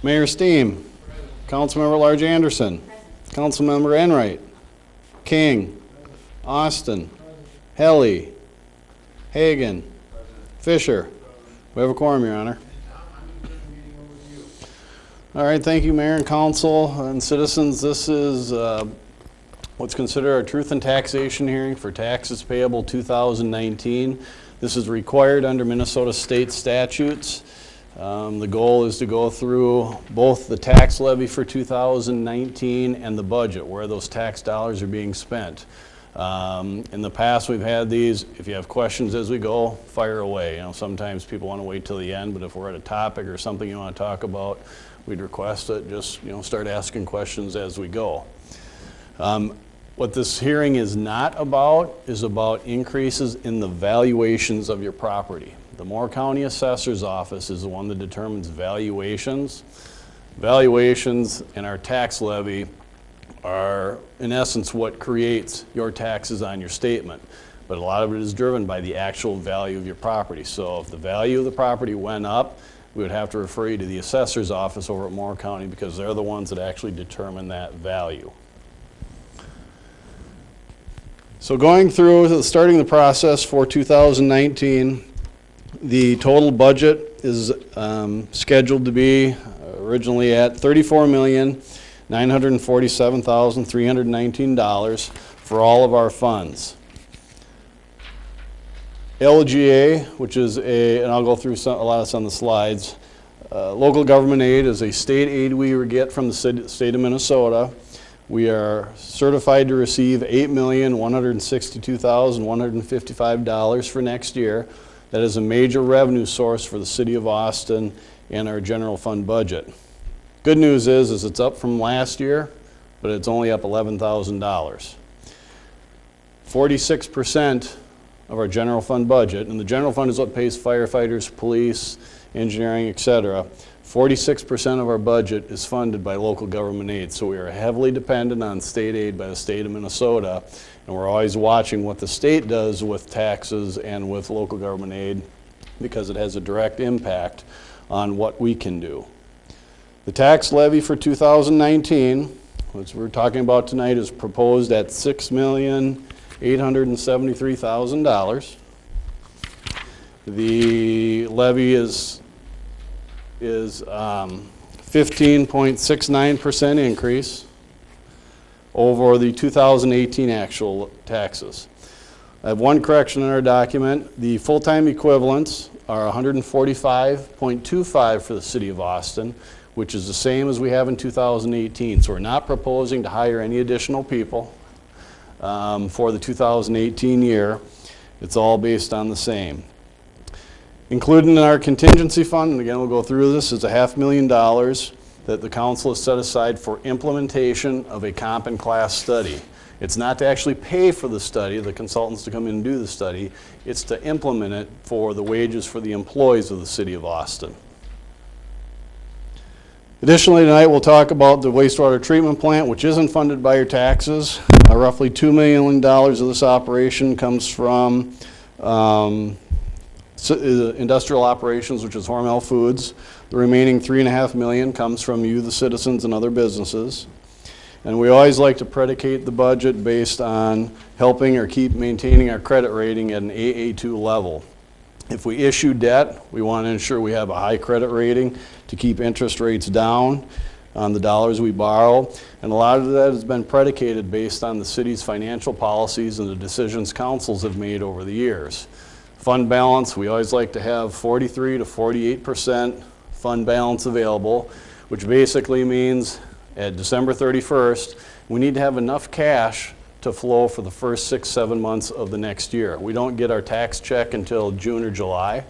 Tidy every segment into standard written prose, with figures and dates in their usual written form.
Mayor Steen. Councilmember Large Anderson. Councilmember Enright. King. Austin. Helly. Hagan. Fisher. We have a quorum, Your Honor. All right, thank you, Mayor and Council and citizens. This is what's considered our Truth and Taxation hearing for taxes payable 2019. This is required under Minnesota state statutes. The goal is to go through both the tax levy for 2019 and the budget, where those tax dollars are being spent. In the past, we've had these. If you have questions as we go, fire away. You know, sometimes people want to wait till the end, but if we're at a topic or something you want to talk about, we'd request it. Just start asking questions as we go. What this hearing is not about is about increases in the valuations of your property. The Moore County Assessor's Office is the one that determines valuations. Valuations and our tax levy are, in essence, what creates your taxes on your statement. But a lot of it is driven by the actual value of your property. So if the value of the property went up, we would have to refer you to the Assessor's Office over at Moore County because they're the ones that actually determine that value. So going through, starting the process for 2019, the total budget is scheduled to be originally at $34,947,319 for all of our funds. LGA, which is and I'll go through a lot of this on the slides, local government aid is a state aid we get from the state of Minnesota. We are certified to receive $8,162,155 for next year. That is a major revenue source for the city of Austin and our general fund budget. Good news is it's up from last year, but it's only up $11,000. 46% of our general fund budget, and the general fund is what pays firefighters, police, engineering, etc. 46% of our budget is funded by local government aid, so we are heavily dependent on state aid by the state of Minnesota, and we're always watching what the state does with taxes and with local government aid because it has a direct impact on what we can do. The tax levy for 2019, which we're talking about tonight, is proposed at $6,873,000. The levy is 15.69% increase over the 2018 actual taxes. I have one correction in our document. The full-time equivalents are 145.25 for the city of Austin, which is the same as we have in 2018. So we're not proposing to hire any additional people for the 2018 year. It's all based on the same. Included in our contingency fund, and again we'll go through this, is $500,000 that the council has set aside for implementation of a comp and class study. It's not to actually pay for the study, the consultants to come in and do the study, it's to implement it for the wages for the employees of the city of Austin. Additionally, tonight we'll talk about the wastewater treatment plant, which isn't funded by your taxes. Roughly $2 million of this operation comes from industrial operations, which is Hormel Foods. The remaining $3.5 million comes from you, the citizens, and other businesses. And we always like to predicate the budget based on helping or keep maintaining our credit rating at an AA2 level. If we issue debt, we want to ensure we have a high credit rating to keep interest rates down on the dollars we borrow. And a lot of that has been predicated based on the city's financial policies and the decisions councils have made over the years. Fund balance, we always like to have 43 to 48% fund balance available, which basically means at December 31st, we need to have enough cash to flow for the first 6-7 months of the next year. We don't get our tax check until June or July.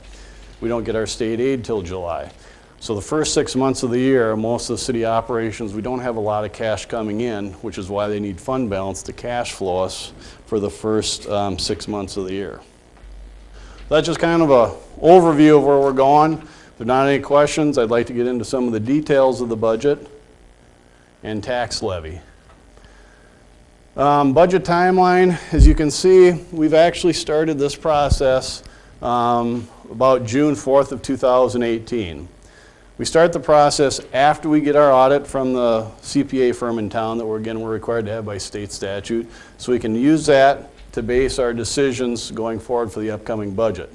We don't get our state aid till July. So the first 6 months of the year, most of the city operations, we don't have a lot of cash coming in, which is why they need fund balance to cash flow us for the first 6 months of the year. That's just kind of an overview of where we're going. If there are not any questions, I'd like to get into some of the details of the budget and tax levy. Budget timeline, as you can see, we've actually started this process about June 4th of 2018. We start the process after we get our audit from the CPA firm in town that we're required to have by state statute, so we can use that to base our decisions going forward for the upcoming budget.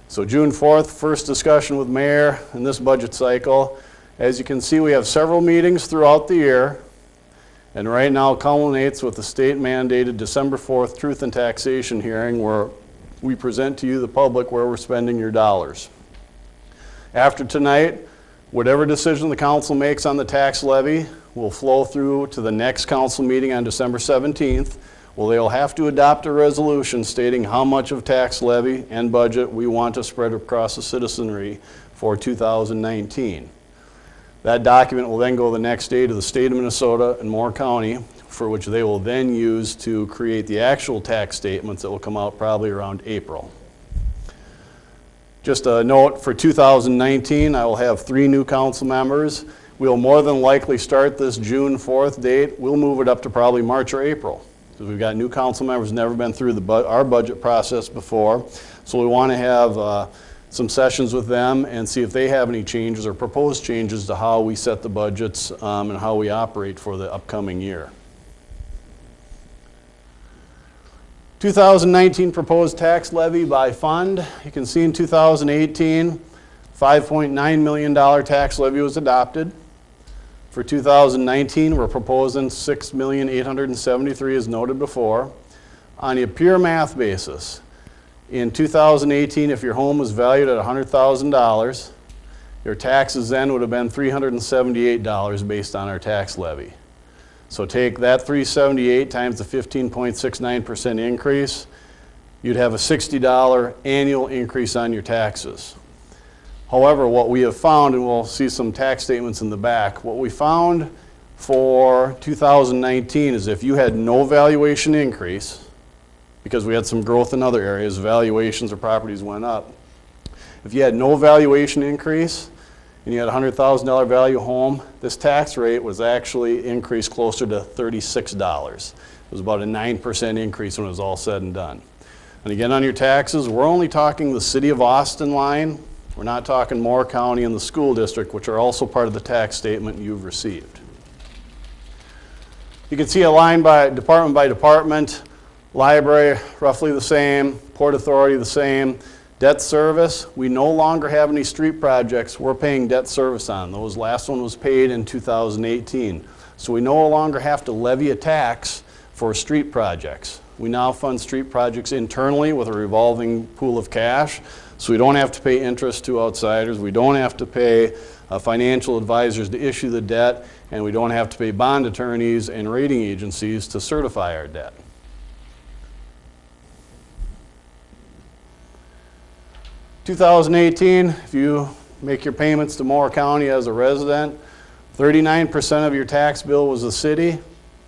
So June 4th, first discussion with Mayor in this budget cycle. As you can see, we have several meetings throughout the year, and right now culminates with the state mandated December 4th Truth and Taxation hearing, where we present to you, the public, where we're spending your dollars. After tonight, whatever decision the council makes on the tax levy will flow through to the next council meeting on December 17th. Well, they'll have to adopt a resolution stating how much of tax levy and budget we want to spread across the citizenry for 2019. That document will then go the next day to the state of Minnesota and Moore County, for which they will then use to create the actual tax statements that will come out probably around April. Just a note, for 2019, I will have 3 new council members. We'll more than likely start this June 4th date. We'll move it up to probably March or April, because we've got new council members, never been through our budget process before. So we want to have some sessions with them and see if they have any changes or proposed changes to how we set the budgets and how we operate for the upcoming year. 2019 proposed tax levy by fund. You can see in 2018, $5.9 million tax levy was adopted. For 2019, we're proposing $6,873,000 as noted before. On a pure math basis, in 2018, if your home was valued at $100,000, your taxes then would have been $378 based on our tax levy. So take that $378 times the 15.69% increase, you'd have a $60 annual increase on your taxes. However, what we have found, and we'll see some tax statements in the back, what we found for 2019 is if you had no valuation increase, because we had some growth in other areas, valuations of properties went up. If you had no valuation increase, and you had a $100,000 value home, this tax rate was actually increased closer to $36. It was about a 9% increase when it was all said and done. And again, on your taxes, we're only talking the city of Austin line. We're not talking Moore County and the school district, which are also part of the tax statement you've received. You can see a line by department. Library, roughly the same. Port Authority, the same. Debt service, we no longer have any street projects we're paying debt service on. Those last one was paid in 2018. So we no longer have to levy a tax for street projects. We now fund street projects internally with a revolving pool of cash, so we don't have to pay interest to outsiders. We don't have to pay financial advisors to issue the debt, and we don't have to pay bond attorneys and rating agencies to certify our debt. 2018, if you make your payments to Moore County as a resident, 39% of your tax bill was the city,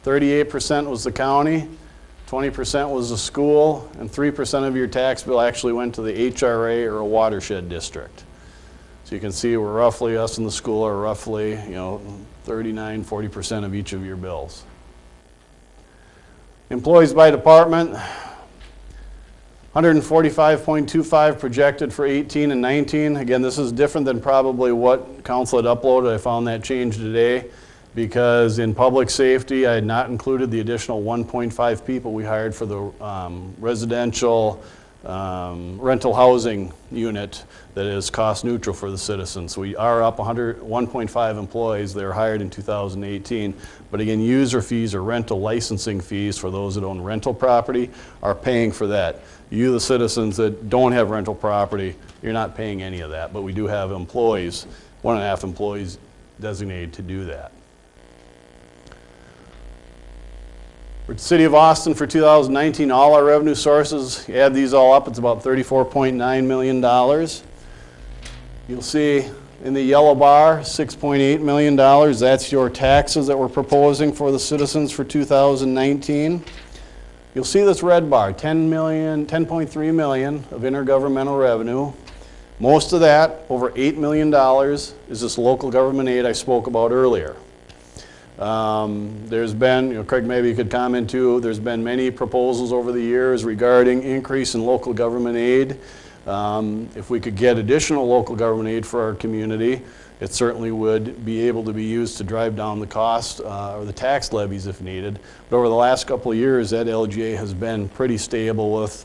38% was the county, 20% was the school, and 3% of your tax bill actually went to the HRA or a watershed district. So you can see we're roughly, us and the school are roughly, 39, 40% of each of your bills. Employees by department, 145.25 projected for 18 and 19. Again, this is different than probably what council had uploaded. I found that change today because in public safety, I had not included the additional 1.5 people we hired for the residential rental housing unit that is cost neutral for the citizens. So we are up 1.5 employees that are hired in 2018. But again, user fees or rental licensing fees for those that own rental property are paying for that. You, the citizens that don't have rental property, you're not paying any of that. But we do have employees, 1.5 employees designated to do that. For the City of Austin for 2019, all our revenue sources, you add these all up, it's about $34.9 million. You'll see in the yellow bar, $6.8 million. That's your taxes that we're proposing for the citizens for 2019. You'll see this red bar, $10.3 million of intergovernmental revenue. Most of that, over $8 million, is this local government aid I spoke about earlier. There's been, Craig, maybe you could comment too, there's been many proposals over the years regarding increase in local government aid. If we could get additional local government aid for our community, it certainly would be able to be used to drive down the cost or the tax levies if needed. But over the last couple of years, that LGA has been pretty stable with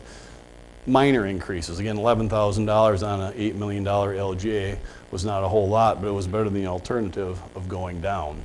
minor increases. Again, $11,000 on an $8 million LGA was not a whole lot, but it was better than the alternative of going down.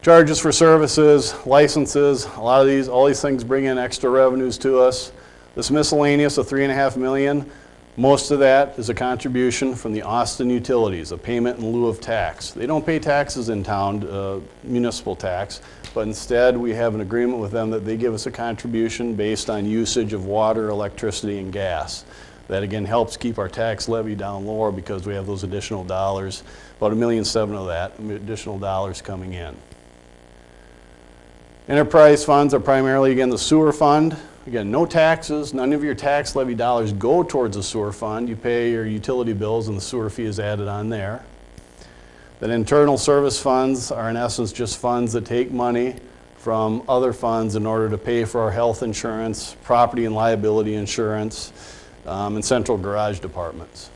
Charges for services, licenses, all these things bring in extra revenues to us. This miscellaneous of $3.5 million, most of that is a contribution from the Austin utilities, a payment in lieu of tax. They don't pay taxes in town, municipal tax, but instead we have an agreement with them that they give us a contribution based on usage of water, electricity, and gas. That again helps keep our tax levy down lower because we have those additional dollars, about $1.7 million of that, additional dollars coming in. Enterprise funds are primarily, again, the sewer fund. Again, no taxes, none of your tax levy dollars go towards the sewer fund. You pay your utility bills and the sewer fee is added on there. Then internal service funds are in essence just funds that take money from other funds in order to pay for our health insurance, property and liability insurance, and central garage departments.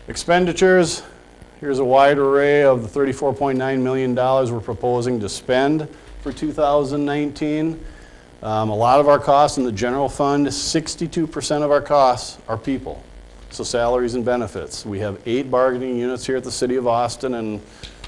Expenditures. Here's a wide array of the $34.9 million we're proposing to spend for 2019. A lot of our costs in the general fund, 62% of our costs are people, so salaries and benefits. We have 8 bargaining units here at the City of Austin and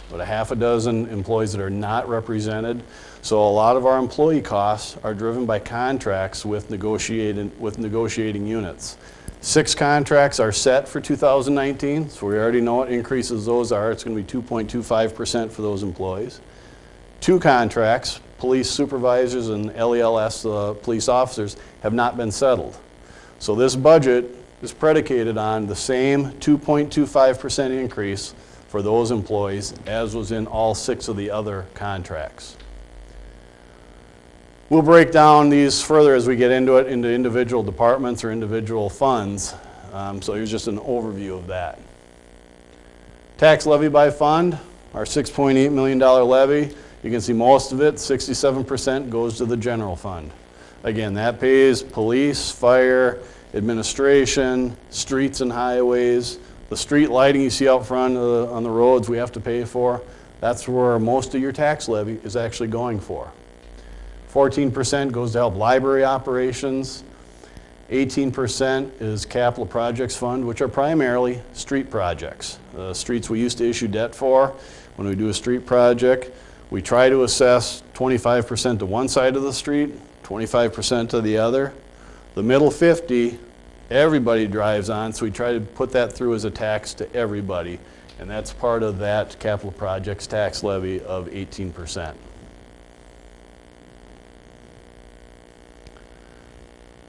about a half a dozen employees that are not represented. So a lot of our employee costs are driven by contracts with negotiating units. 6 contracts are set for 2019, so we already know what increases those are. It's going to be 2.25% for those employees. 2 contracts, police supervisors and LELS police officers, have not been settled. So this budget is predicated on the same 2.25% increase for those employees as was in all 6 of the other contracts. We'll break down these further as we get into it, into individual departments or individual funds. So here's just an overview of that. Tax levy by fund, our $6.8 million levy. You can see most of it, 67%, goes to the general fund. Again, that pays police, fire, administration, streets and highways. The street lighting you see out front on the roads we have to pay for. That's where most of your tax levy is actually going for. 14% goes to help library operations. 18% is capital projects fund, which are primarily street projects. Streets we used to issue debt for. When we do a street project, we try to assess 25% to one side of the street, 25% to the other. The middle 50, everybody drives on, so we try to put that through as a tax to everybody, and that's part of that capital projects tax levy of 18%.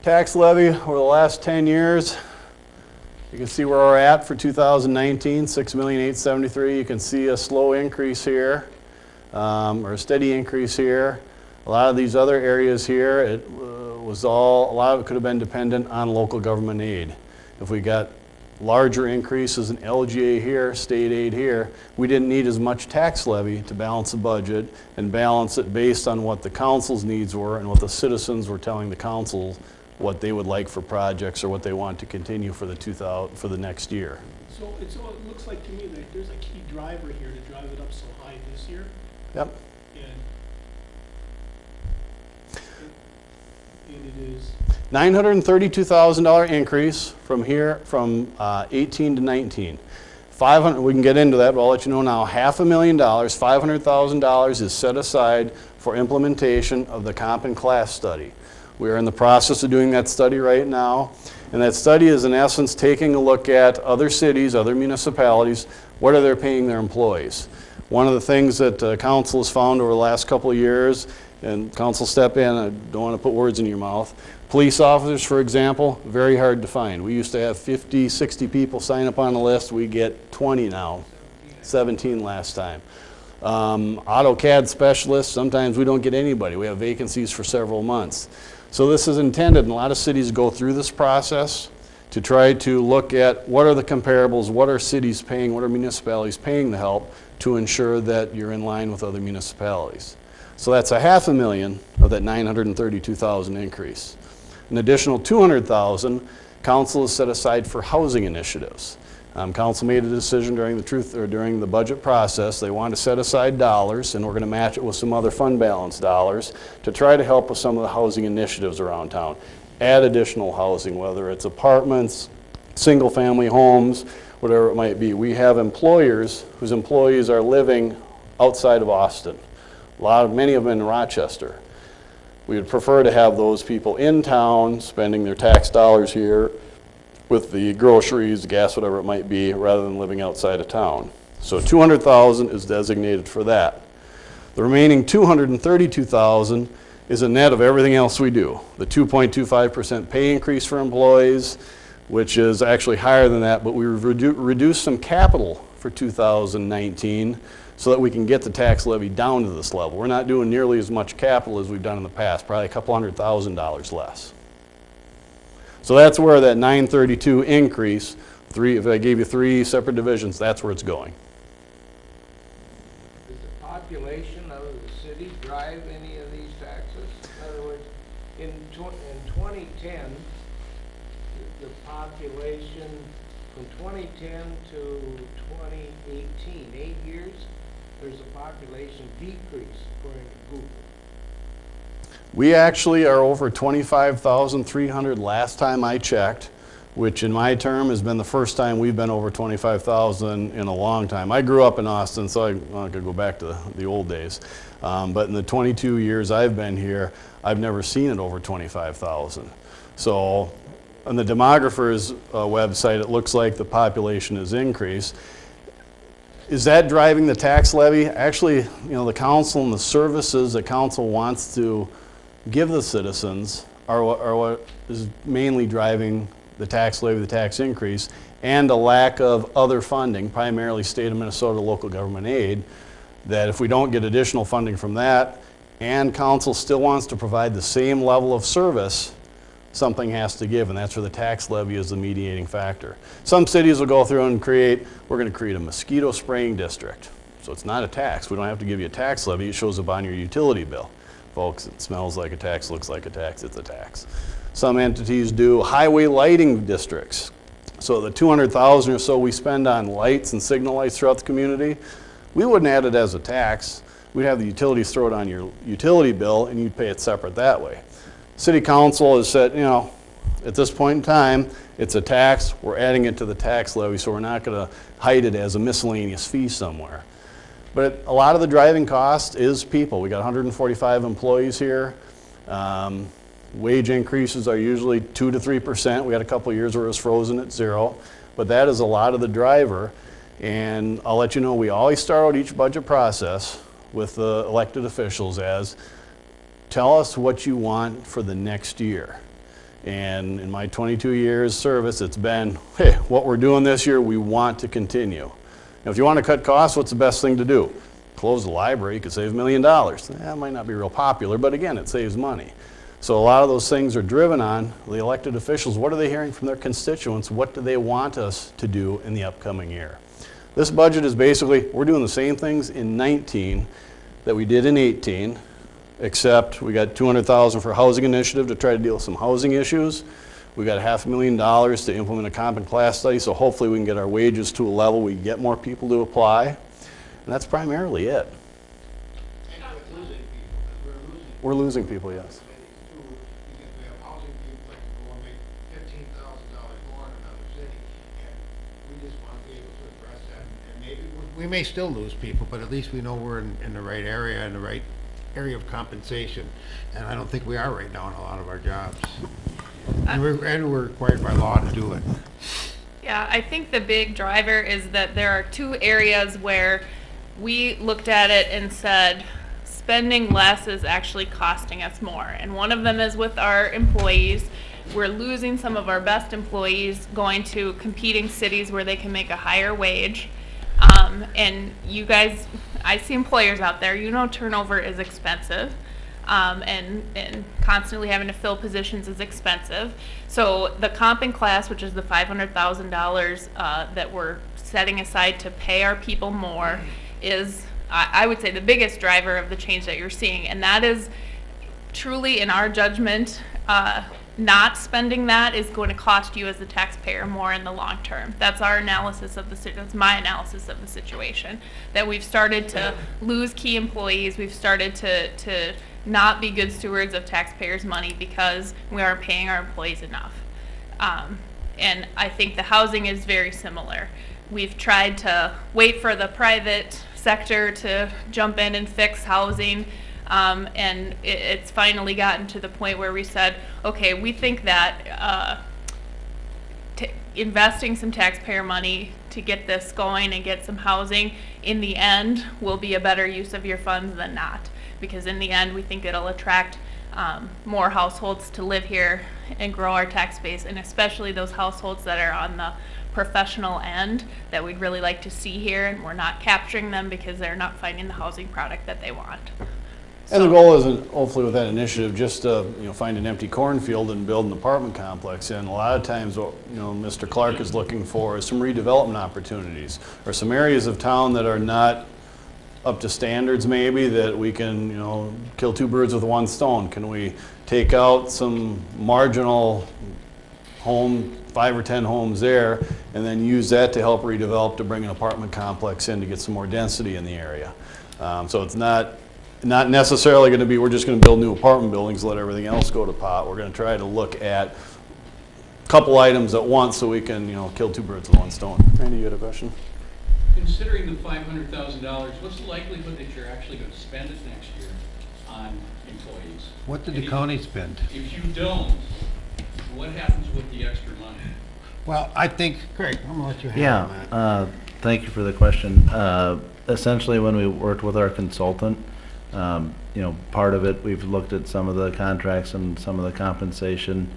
Tax levy over the last 10 years, you can see where we're at for 2019, $6,873,000. You can see a slow increase here, or a steady increase here. A lot of these other areas here, a lot of it could have been dependent on local government aid. If we got larger increases in LGA here, state aid here, we didn't need as much tax levy to balance the budget and balance it based on what the council's needs were and what the citizens were telling the council what they would like for projects or what they want to continue for the next year. So it looks like to me that there's a key driver here to drive it up so high this year. Yep. And it is $932,000 increase from 18 to 19. We can get into that, but I'll let you know now. $500,000, $500,000 is set aside for implementation of the comp and class study. We are in the process of doing that study right now, and that study is in essence taking a look at other cities, other municipalities, what are they paying their employees. One of the things that council has found over the last couple of years, and council step in, I don't want to put words in your mouth, police officers, for example, very hard to find. We used to have 50, 60 people sign up on the list. We get 20 now, 17 last time. AutoCAD specialists, sometimes we don't get anybody. We have vacancies for several months. So this is intended, and a lot of cities go through this process to try to look at what are the comparables, what are cities paying, what are municipalities paying the help to ensure that you're in line with other municipalities. So that's $500,000 of that $932,000 increase. An additional $200,000 council has set aside for housing initiatives. Council made a decision during the budget process. They want to set aside dollars, and we're going to match it with some other fund balance dollars to try to help with some of the housing initiatives around town. Add additional housing, whether it's apartments, single-family homes, whatever it might be. We have employers whose employees are living outside of Austin. Many of them in Rochester. We would prefer to have those people in town spending their tax dollars here with the groceries, the gas, whatever it might be, rather than living outside of town. So $200,000 is designated for that. The remaining $232,000 is a net of everything else we do. The 2.25% pay increase for employees, which is actually higher than that, but we reduced some capital for 2019 so that we can get the tax levy down to this level. We're not doing nearly as much capital as we've done in the past, probably a couple $100,000 less. So that's where that 932 increase, if I gave you 3 separate divisions, that's where it's going. Does the population of the city drive any of these taxes? In other words, in 2010, the population from 2010 to 2018, 8 years, there's a population decrease according to Google. We actually are over 25,300 last time I checked, which in my term has been the first time we've been over 25,000 in a long time. I grew up in Austin, so I could go back to the old days. But in the 22 years I've been here, I've never seen it over 25,000. So on the demographer's website, it looks like the population has increased. Is that driving the tax levy? Actually, the council and the services that council wants to give the citizens are what is mainly driving the tax levy, the tax increase, and a lack of other funding, primarily state of Minnesota local government aid, that if we don't get additional funding from that, and council still wants to provide the same level of service, something has to give, and that's where the tax levy is the mediating factor. Some cities will go through and we're going to create a mosquito spraying district. So it's not a tax. We don't have to give you a tax levy. It shows up on your utility bill. Folks, it smells like a tax, looks like a tax, it's a tax. Some entities do highway lighting districts. So the $200,000 or so we spend on lights and signal lights throughout the community, we wouldn't add it as a tax. We'd have the utilities throw it on your utility bill and you'd pay it separate that way. City council has said, at this point in time, it's a tax, we're adding it to the tax levy, so we're not going to hide it as a miscellaneous fee somewhere. But a lot of the driving cost is people. We got 145 employees here. Wage increases are usually 2 to 3%. We had a couple of years where it was frozen at 0, but that is a lot of the driver. And I'll let you know, we always start out each budget process with the elected officials as, tell us what you want for the next year. And in my 22 years service, it's been, hey, what we're doing this year, we want to continue. Now, if you want to cut costs, what's the best thing to do? Close the library, you could save $1 million. That might not be real popular, but again, it saves money. So a lot of those things are driven on the elected officials. What are they hearing from their constituents? What do they want us to do in the upcoming year? This budget is basically, we're doing the same things in 19 that we did in 18, except we got $200,000 for housing initiative to try to deal with some housing issues. We got $500,000 to implement a comp and class study, so hopefully we can get our wages to a level we get more people to apply. And that's primarily it. And we're losing people, because We're losing people, yes. because we have housing people that can go and make $15,000 more in another city, and we just want to be able to address that, and maybe we may still lose people, but at least we know we're in the right area, in the right area of compensation, and I don't think we are right now in a lot of our jobs. And we're required by law to do it. Yeah, I think the big driver is that there are 2 areas where we looked at it and said spending less is actually costing us more. And one of them is with our employees. We're losing some of our best employees going to competing cities where they can make a higher wage. And you guys, I see employers out there, turnover is expensive. And constantly having to fill positions is expensive. So the comp and class, which is the $500,000 that we're setting aside to pay our people more, is I would say the biggest driver of the change that you're seeing, and that is truly, in our judgment, not spending that is going to cost you as a taxpayer more in the long term. That's our analysis of that's my analysis of the situation. That we've started to lose key employees, we've started to not be good stewards of taxpayers' money because we aren't paying our employees enough. And I think the housing is very similar. We've tried to wait for the private sector to jump in and fix housing. And it's finally gotten to the point where we said, okay, we think that investing some taxpayer money to get this going and get some housing in the end will be a better use of your funds than not. Because in the end, we think it'll attract more households to live here and grow our tax base, and especially those households that are on the professional end that we'd really like to see here, and we're not capturing them because they're not finding the housing product that they want. And the goal isn't, hopefully with that initiative, just to, find an empty cornfield and build an apartment complex. And a lot of times what, Mr. Clark is looking for is some redevelopment opportunities, or some areas of town that are not up to standards maybe, that we can, kill two birds with one stone. Can we take out some marginal home, 5 or 10 homes there, and then use that to help redevelop, to bring an apartment complex in to get some more density in the area. So it's not necessarily going to be, we're just going to build new apartment buildings, let everything else go to pot. We're going to try to look at a couple items at once so we can, kill two birds with one stone. Randy, you had a question? Considering the $500,000, what's the likelihood that you're actually going to spend it next year on employees? What did the county spend? If you don't, what happens with the extra money? Well, I think, Craig, I'm gonna let you handle that. Yeah, thank you for the question. Essentially, when we worked with our consultant, part of it, we've looked at some of the contracts and some of the compensation.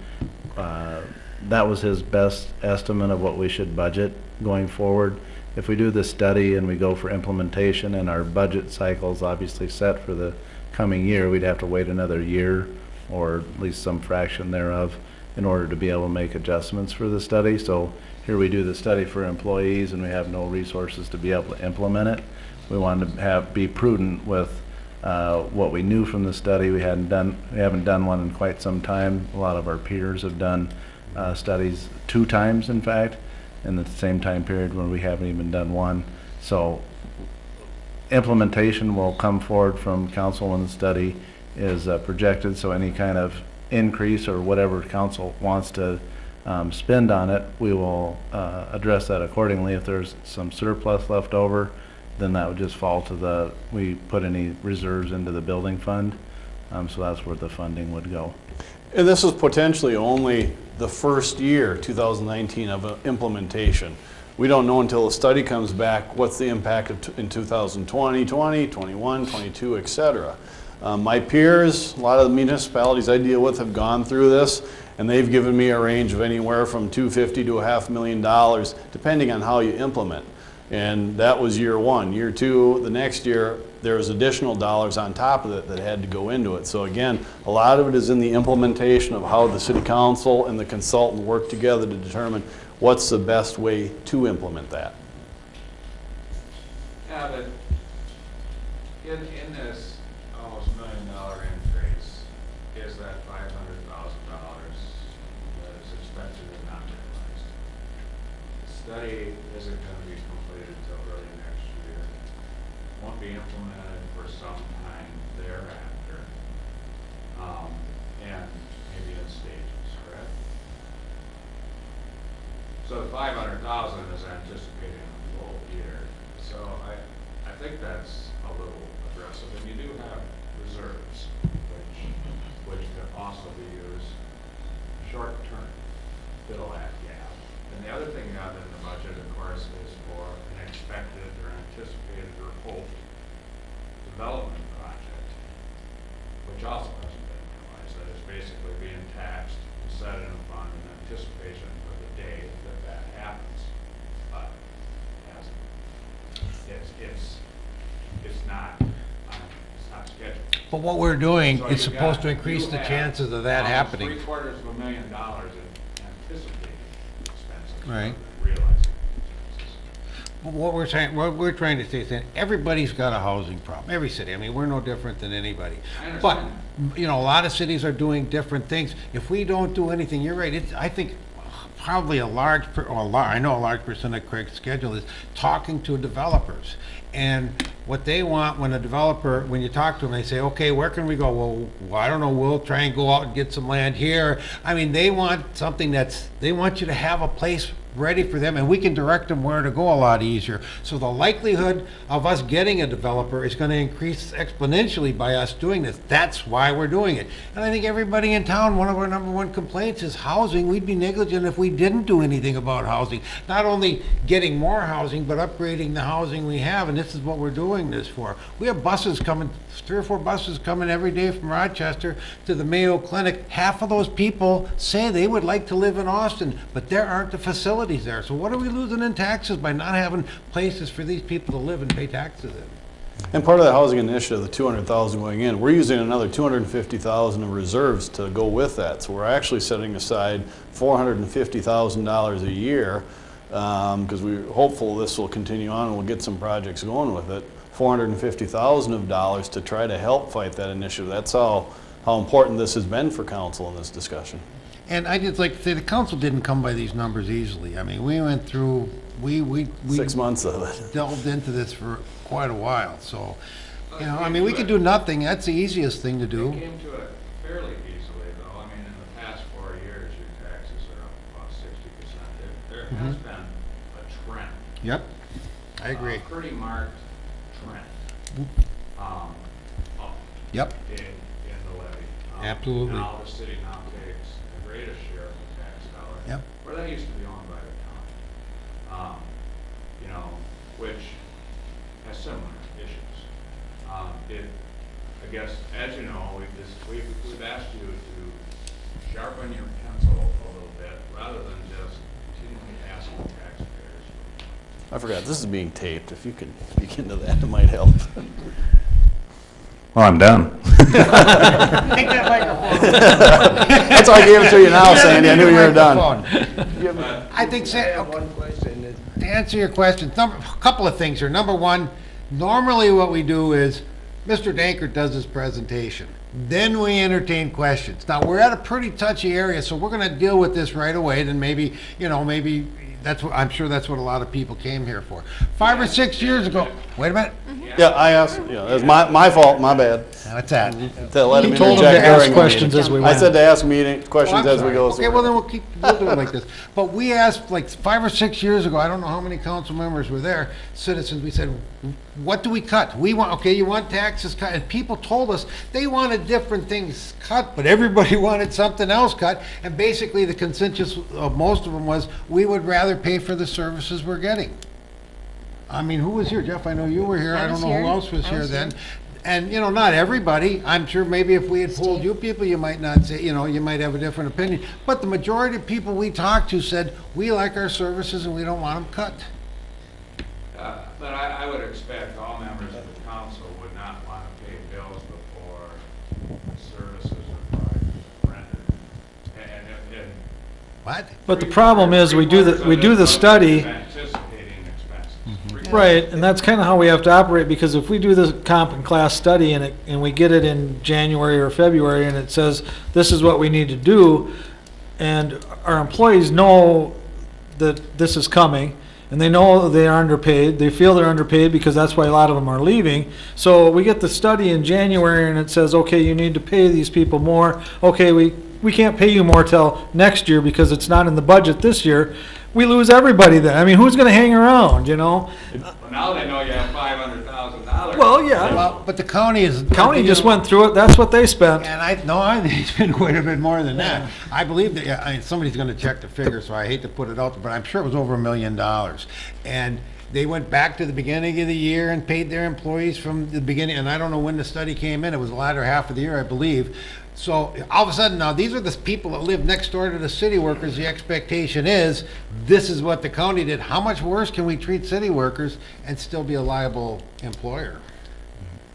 That was his best estimate of what we should budget going forward. If we do the study and we go for implementation and our budget cycle's obviously set for the coming year, we'd have to wait another year or at least some fraction thereof in order to be able to make adjustments for the study. So here we do the study for employees and we have no resources to be able to implement it. We wanted to be prudent with what we knew from the study. We haven't done one in quite some time. A lot of our peers have done studies 2 times, in fact, in the same time period when we haven't even done one. So implementation will come forward from council when the study is projected. So any kind of increase or whatever council wants to spend on it, we will address that accordingly. If there's some surplus left over, then that would just fall to we put any reserves into the building fund. So that's where the funding would go. And this is potentially only the first year, 2019, of implementation. We don't know until the study comes back what's the impact in 2020, 21, 22, et cetera. My peers, a lot of the municipalities I deal with have gone through this, and they've given me a range of anywhere from $250,000 to $500,000, depending on how you implement. And that was year 1. Year 2, the next year, there was additional dollars on top of it that had to go into it. So again, a lot of it is in the implementation of how the city council and the consultant work together to determine what's the best way to implement that. Yeah, but in this almost $1 million increase, is that $500,000 that is expensive and not realized? The study isn't going to be completed until early next year. Won't be implemented for some time thereafter, and maybe in stages, correct? So the 500,000 is anticipating a full year. So I think that's a little aggressive, and you do have reserves, which can also be used short term to fill that gap. And the other thing you have in the budget, of course, is for an expected or anticipated or hoped development project, which also hasn't been realized. That is basically being taxed and set in a fund in anticipation for the day that that happens. But hasn't. It's not scheduled. But what we're doing So is you supposed to got- increase you the have chances of that almost happening. $750,000 in anticipated expenses. Right. Realizing expenses. what we're trying to say is that everybody's got a housing problem, every city. I mean, we're no different than anybody. I But, understand. you know, a lot of cities are doing different things. If we don't do anything, you're right, I think probably I know a large percent of Craig's schedule is talking to developers. And what they want when when you talk to them, they say, okay, where can we go? Well, I don't know, we'll try and go out and get some land here. I mean, they want something they want you to have a place ready for them, and we can direct them where to go a lot easier. So the likelihood of us getting a developer is going to increase exponentially by us doing this. That's why we're doing it. And I think everybody in town, one of our number one complaints is housing. We'd be negligent if we didn't do anything about housing. Not only getting more housing, but upgrading the housing we have, and this is what we're doing this for. We have buses coming, 3 or 4 buses coming every day from Rochester to the Mayo Clinic. Half of those people say they would like to live in Austin, but there aren't the facilities there. So what are we losing in taxes by not having places for these people to live and pay taxes in? And part of that housing initiative, the 200,000 going in, we're using another 250,000 of reserves to go with that. So we're actually setting aside $450,000 a year, because we're hopeful this will continue on and we'll get some projects going with it. $450,000 of dollars to try to help fight that initiative. That's how important this has been for council in this discussion. And I just like to say, the council didn't come by these numbers easily. I mean, we went through, we 6 months of it. delved into this for quite a while, so, you know, I mean, we could do nothing, that's the easiest thing to We do. came to it fairly easily, though. I mean, in the past 4 years, your taxes are up about 60%. There has been a trend. Yep, I agree. A pretty marked trend. Up Yep, in the levy. Absolutely. Now the city now takes the greatest share of the tax dollar. Yep. Where that used to be owned by the county. You know, which has similar issues. I guess, as you know, we've asked you to sharpen your pencil a little bit, rather than just continually asking taxpayers. I forgot, this is being taped. If you could speak into that, it might help. Well, I'm done. take that microphone. That's why I gave it to you now, Sandy. I knew you were done. But I think, I have one question. to answer your question, a couple of things here. Number one, normally what we do is, Mr. Dankert does his presentation. Then we entertain questions. Now, we're at a pretty touchy area, so we're gonna deal with this right away, then maybe, you know, maybe that's what, I'm sure that's what a lot of people came here for. 5 or 6 years ago, wait a minute, Yeah, I asked, that's my fault, my bad. what's that? To let him You told him interject to ask during the questions meeting. as we I went. said to ask questions Oh, I'm as we sorry. go. Okay, well, then we'll do it like this. But we asked, like, 5 or 6 years ago, I don't know how many council members were there, citizens, we said, what do we cut? We want, okay, you want taxes cut, and people told us they wanted different things cut, but everybody wanted something else cut, and basically the consensus of most of them was, we would rather pay for the services we're getting. I mean, who was here? Jeff, I know you were here, I don't know who else was here then. And, you know, not everybody, I'm sure maybe if we had polled you people, you might not say, you know, you might have a different opinion. But the majority of people we talked to said, we like our services and we don't want them cut. But I would expect all members of the council would not want to pay bills before services are rendered. And What? But the problem is, we do the study, anticipating expenses. right, and that's kind of how we have to operate, because if we do the comp and class study and we get it in January or February and it says, this is what we need to do, and our employees know that this is coming, and they know they are underpaid, they feel they're underpaid because that's why a lot of them are leaving. So we get the study in January and it says, okay, you need to pay these people more. Okay, we can't pay you more till next year because it's not in the budget this year. We lose everybody then. I mean, who's gonna hang around, you know? Well, now they know you have $500,000. Well, yeah, Well, but the county is. county just went through it, that's what they spent. And I think it's been quite a bit more than that. I believe that, yeah, I mean, somebody's gonna check the figure, so I hate to put it out there, but I'm sure it was over $1 million. And they went back to the beginning of the year and paid their employees from the beginning, and I don't know when the study came in, it was the latter half of the year, I believe. So all of a sudden, now, these are the people that live next door to the city workers. The expectation is, this is what the county did. How much worse can we treat city workers and still be a liable employer?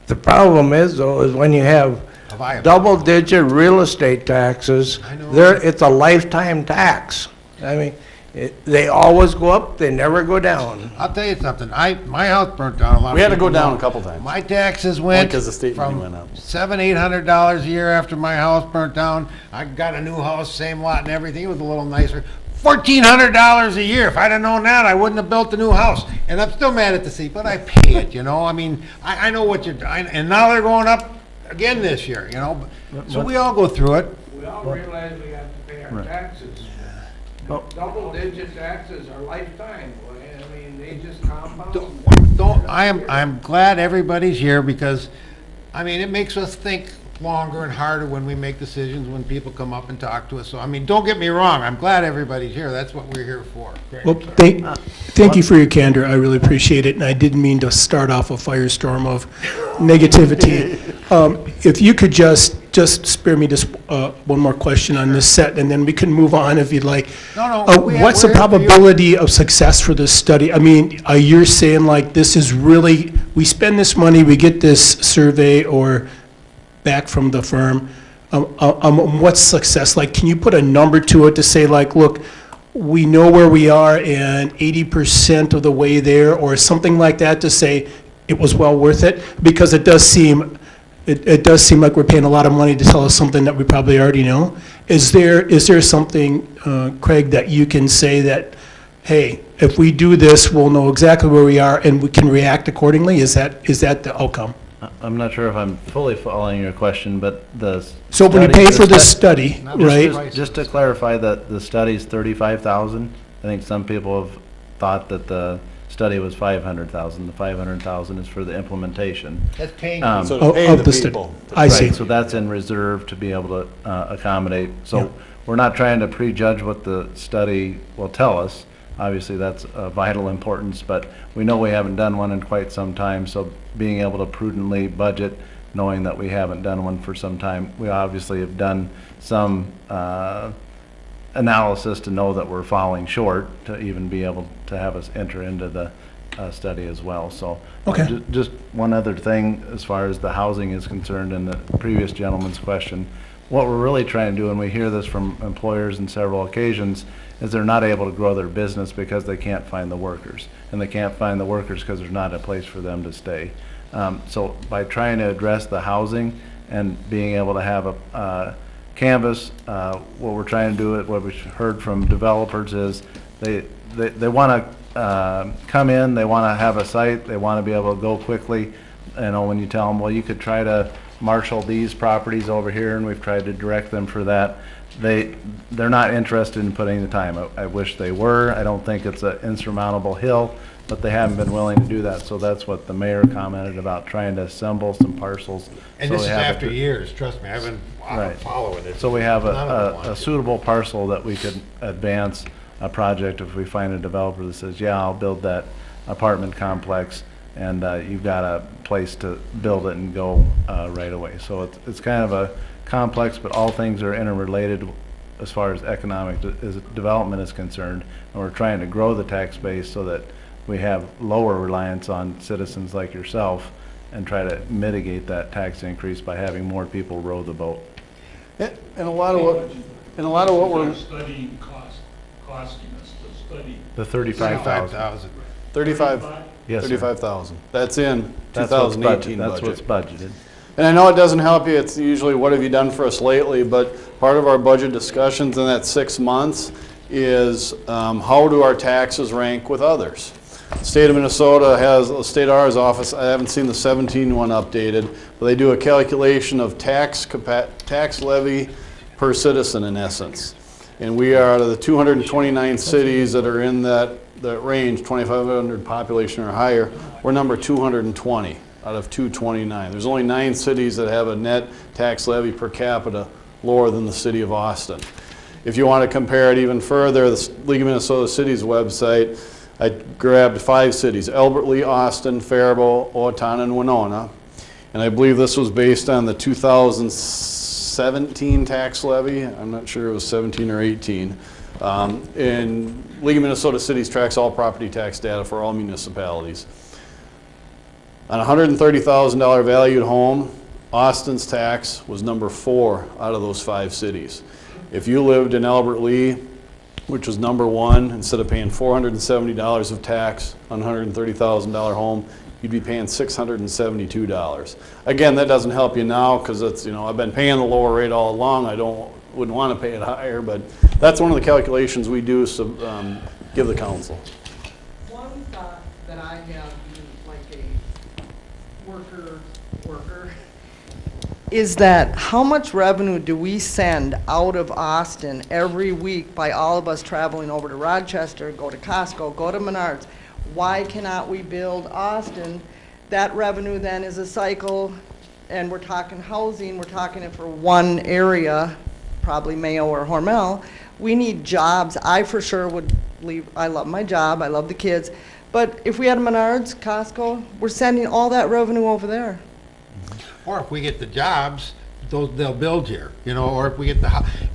The problem is, though, is when you have A viable- double-digit real estate taxes, I know. it's a lifetime tax. I mean, They always go up, they never go down. I'll tell you something, my house burnt down a lot. We had to go people down know. a couple times. My taxes went 'cause the state money from went up. $700-800 a year after my house burnt down. I got a new house, same lot and everything, it was a little nicer. $1,400 a year. If I'd have known that, I wouldn't have built the new house. And I'm still mad at the city, but I pay it, you know? I mean, I know what you're, and now they're going up again this year, you know? So we all go through it. We all realize we have to pay our Right. taxes. Well- Double-digit taxes are lifetime, boy. I mean, they just compound. I'm glad everybody's here because, I mean, it makes us think longer and harder when we make decisions, when people come up and talk to us. So, I mean, don't get me wrong, I'm glad everybody's here. That's what we're here for. Well, thank you for your candor. I really appreciate it, and I didn't mean to start off a firestorm of negativity. If you could just spare me just one more question on this set, and then we can move on if you'd like. No, What's the we're here for you. probability of success for this study? I mean, you're saying like this is really, we spend this money, we get this survey or back from the firm. What's success like? Can you put a number to it to say like, look, we know where we are and 80% of the way there, or something like that, to say it was well worth it? Because it does seem like we're paying a lot of money to tell us something that we probably already know. Is there something, Craig, that you can say that, hey, if we do this, we'll know exactly where we are and we can react accordingly? Is that the outcome? I'm not sure if I'm fully following your question, but the. So when you study- pay for the this stu- study, Not just right? prices. Just to clarify that the study's 35,000. I think some people have thought that the study was 500,000. The 500,000 is for the implementation. That's paying. So Of- to pay of the the study. people. I see. Right, so that's in reserve to be able to accommodate. Yeah. So we're not trying to prejudge what the study will tell us. Obviously, that's of vital importance, but we know we haven't done one in quite some time, so being able to prudently budget, knowing that we haven't done one for some time, we obviously have done some analysis to know that we're falling short, to even be able to have us enter into the study as well. So Okay. just one other thing as far as the housing is concerned, and the previous gentleman's question, what we're really trying to do, and we hear this from employers in several occasions, is they're not able to grow their business because they can't find the workers. And they can't find the workers because there's not a place for them to stay. So by trying to address the housing and being able to have a canvas, what we're trying to do, what we've heard from developers is they want to come in, they want to have a site, they want to be able to go quickly. You know, when you tell them, well, you could try to marshal these properties over here, and we've tried to direct them for that. They're not interested in putting the time. I wish they were. I don't think it's an insurmountable hill, but they haven't been willing to do that. So that's what the mayor commented about, trying to assemble some parcels. And so this is we have after it- years, trust me, I've been Right. following it. So we have None of them a want to. suitable parcel that we could advance a project if we find a developer that says, yeah, I'll build that apartment complex, and you've got a place to build it and go right away. So it's kind of a complex, but all things are interrelated as far as economic development is concerned. And we're trying to grow the tax base so that we have lower reliance on citizens like yourself, and try to mitigate that tax increase by having more people row the boat. And a lot of what we're, Study costing us, the study. The 35,000. 35,000. 35, Yes, sir. 35,000. That's in That's what's 2018 That's what's budget. budgeted. And I know it doesn't help you, it's usually what have you done for us lately, but part of our budget discussions in that 6 months is how do our taxes rank with others? The state of Minnesota has, the state R's office, I haven't seen the 17 one updated, but they do a calculation of tax levy per citizen in essence. And we are out of the 229 cities that are in that range, 2,500 population or higher, we're number 220 out of 229. There's only 9 cities that have a net tax levy per capita lower than the city of Austin. If you want to compare it even further, the League of Minnesota Cities website, I grabbed 5 cities: Albert Lee, Austin, Faribault, Owatonna, and Winona. And I believe this was based on the 2017 tax levy. I'm not sure it was 17 or 18. And League of Minnesota Cities tracks all property tax data for all municipalities. On a $130,000 valued home, Austin's tax was number 4 out of those 5 cities. If you lived in Albert Lee, which is number one. Instead of paying $470 of tax on a $130,000 home, you'd be paying $672. Again, that doesn't help you now because it's, you know, I've been paying the lower rate all along. Wouldn't want to pay it higher, but that's one of the calculations we do, so give the council. One thought that I have, like a worker, is that how much revenue do we send out of Austin every week by all of us traveling over to Rochester, go to Costco, go to Menards? Why cannot we build Austin? That revenue then is a cycle, and we're talking housing, we're talking it for one area, probably Mayo or Hormel. We need jobs. I for sure would leave. I love my job. I love the kids. But if we had Menards, Costco, we're sending all that revenue over there. Or if we get the jobs, they'll build here, you know, or if we get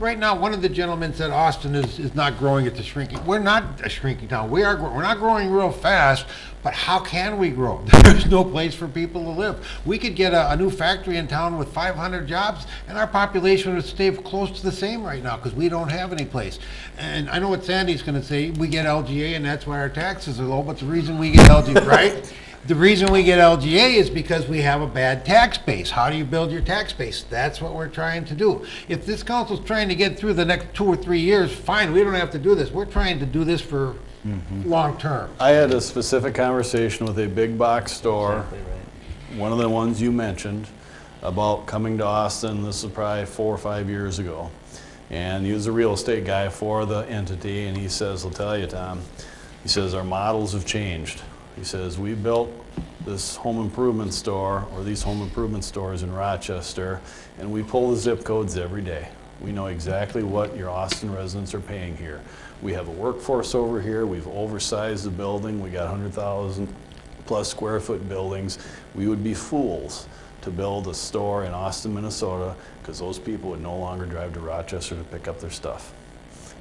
right now, one of the gentlemen said Austin is not growing, it's a shrinking. We're not a shrinking town. We're not growing real fast, but how can we grow? There's no place for people to live. We could get a new factory in town with 500 jobs, and our population would stay close to the same right now because we don't have any place. And I know what Sandy's going to say, we get LGA and that's why our taxes are low, but the reason we get LGA, right? The reason we get LGA is because we have a bad tax base. How do you build your tax base? That's what we're trying to do. If this council's trying to get through the next 2 or 3 years, fine, we don't have to do this. We're trying to do this for long term. I had a specific conversation with a big box store, one of the ones you mentioned, about coming to Austin. This was probably 4 or 5 years ago. And he was a real estate guy for the entity, and he says, I'll tell you, Tom, he says, our models have changed. He says, we built this home improvement store, or these home improvement stores in Rochester, and we pull the zip codes every day. We know exactly what your Austin residents are paying here. We have a workforce over here. We've oversized the building. We got 100,000 plus square foot buildings. We would be fools to build a store in Austin, Minnesota, because those people would no longer drive to Rochester to pick up their stuff.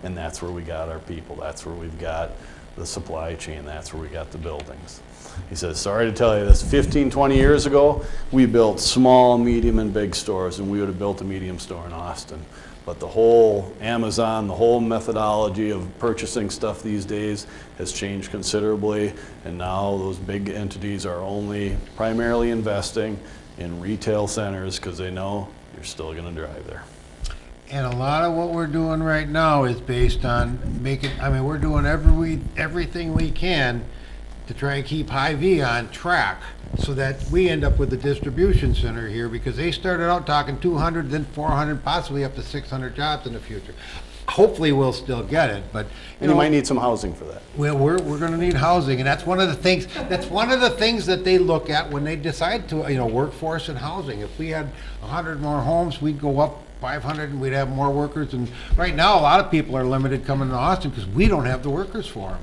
And that's where we got our people. That's where we've got the supply chain. That's where we got the buildings. He says, sorry to tell you this, 15, 20 years ago, we built small, medium, and big stores, and we would have built a medium store in Austin. But the whole Amazon, the whole methodology of purchasing stuff these days has changed considerably, and now those big entities are only primarily investing in retail centers because they know you're still going to drive there. And a lot of what we're doing right now is based on we're doing everything we can to try and keep Hy-Vee on track so that we end up with a distribution center here, because they started out talking 200, then 400, possibly up to 600 jobs in the future. Hopefully we'll still get it, but you might need some housing for that. Well, we're going to need housing, and that's one of the things. That's one of the things that they look at when they decide to, workforce and housing. If we had 100 more homes, we'd go up 500 and we'd have more workers. And right now, a lot of people are limited coming to Austin because we don't have the workers for them.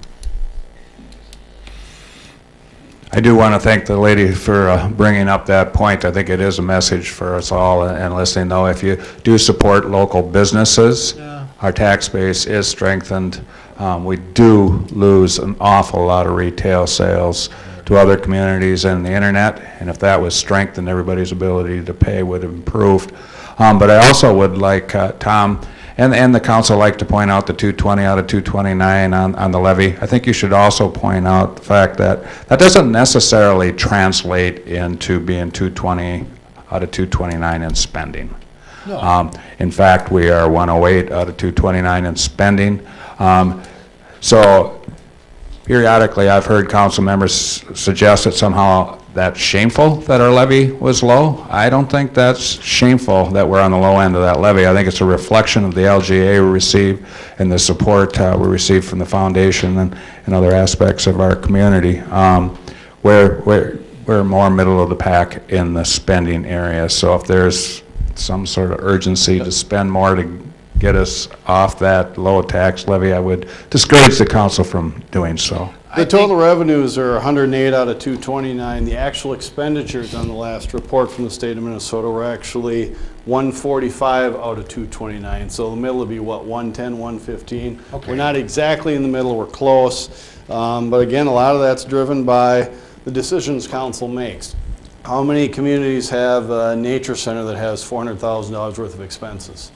I do want to thank the lady for bringing up that point. I think it is a message for us all and listening, though. If you do support local businesses, our tax base is strengthened. We do lose an awful lot of retail sales to other communities and the internet, and if that was strengthened, everybody's ability to pay would have improved. But I also would like Tom and the council like to point out the 220 out of 229 on the levy. I think you should also point out the fact that that doesn't necessarily translate into being 220 out of 229 in spending. No. In fact, we are 108 out of 229 in spending. So periodically I've heard council members suggest that somehow that's shameful that our levy was low. I don't think that's shameful that we're on the low end of that levy. I think it's a reflection of the LGA we receive and the support we receive from the foundation and other aspects of our community. We're more middle of the pack in the spending area. So if there's some sort of urgency to spend more to get us off that low tax levy, I would discourage the council from doing so. The total revenues are 108 out of 229. The actual expenditures on the last report from the state of Minnesota were actually 145 out of 229. So the middle would be what, 110, 115? Okay. We're not exactly in the middle, we're close. But again, a lot of that's driven by the decisions council makes. How many communities have a nature center that has $400,000 worth of expenses?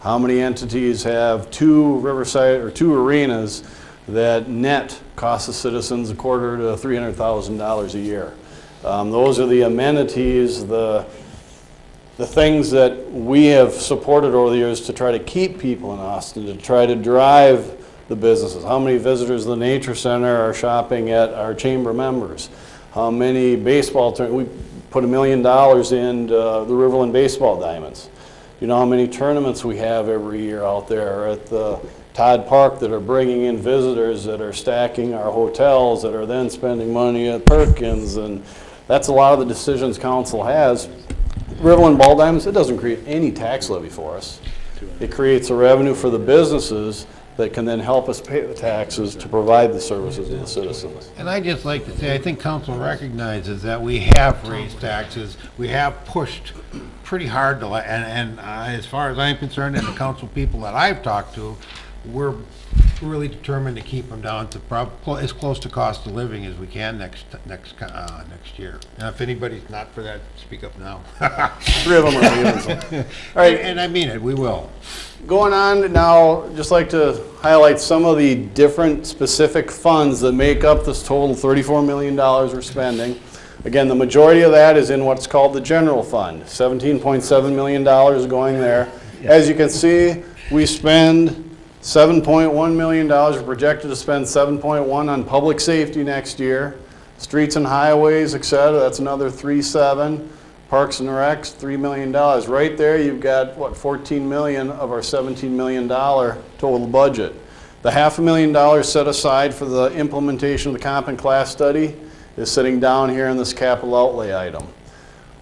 How many entities have two Riverside, or two arenas that net cost the citizens $250,000 to $300,000 a year? Those are the amenities, the things that we have supported over the years to try to keep people in Austin, to try to drive the businesses. How many visitors to the Nature Center are shopping at our chamber members? How many baseball tournaments? We put $1 million in the Riverland Baseball Diamonds. You know how many tournaments we have every year out there at the Todd Park that are bringing in visitors that are stacking our hotels, that are then spending money at Perkins, and that's a lot of the decisions council has. Riverland Ball Diamonds, it doesn't create any tax levy for us. It creates a revenue for the businesses that can then help us pay the taxes to provide the services to the citizens. And I'd just like to say, I think council recognizes that we have raised taxes, we have pushed pretty hard to, and as far as I'm concerned, and the council people that I've talked to, we're really determined to keep them down to as close to cost of living as we can next year. Now, if anybody's not for that, speak up now. 3 of them are leaving. All right, and I mean it, we will. Going on now, just like to highlight some of the different specific funds that make up this total $34 million we're spending. Again, the majority of that is in what's called the general fund. $17.7 million going there. As you can see, we spend $7.1 million. We're projected to spend $7.1 on public safety next year. Streets and highways, et cetera, that's another $3.7. Parks and Recs, $3 million. Right there, you've got, what, $14 million of our $17 million total budget. The $500,000 set aside for the implementation of the comp and class study is sitting down here in this capital outlay item.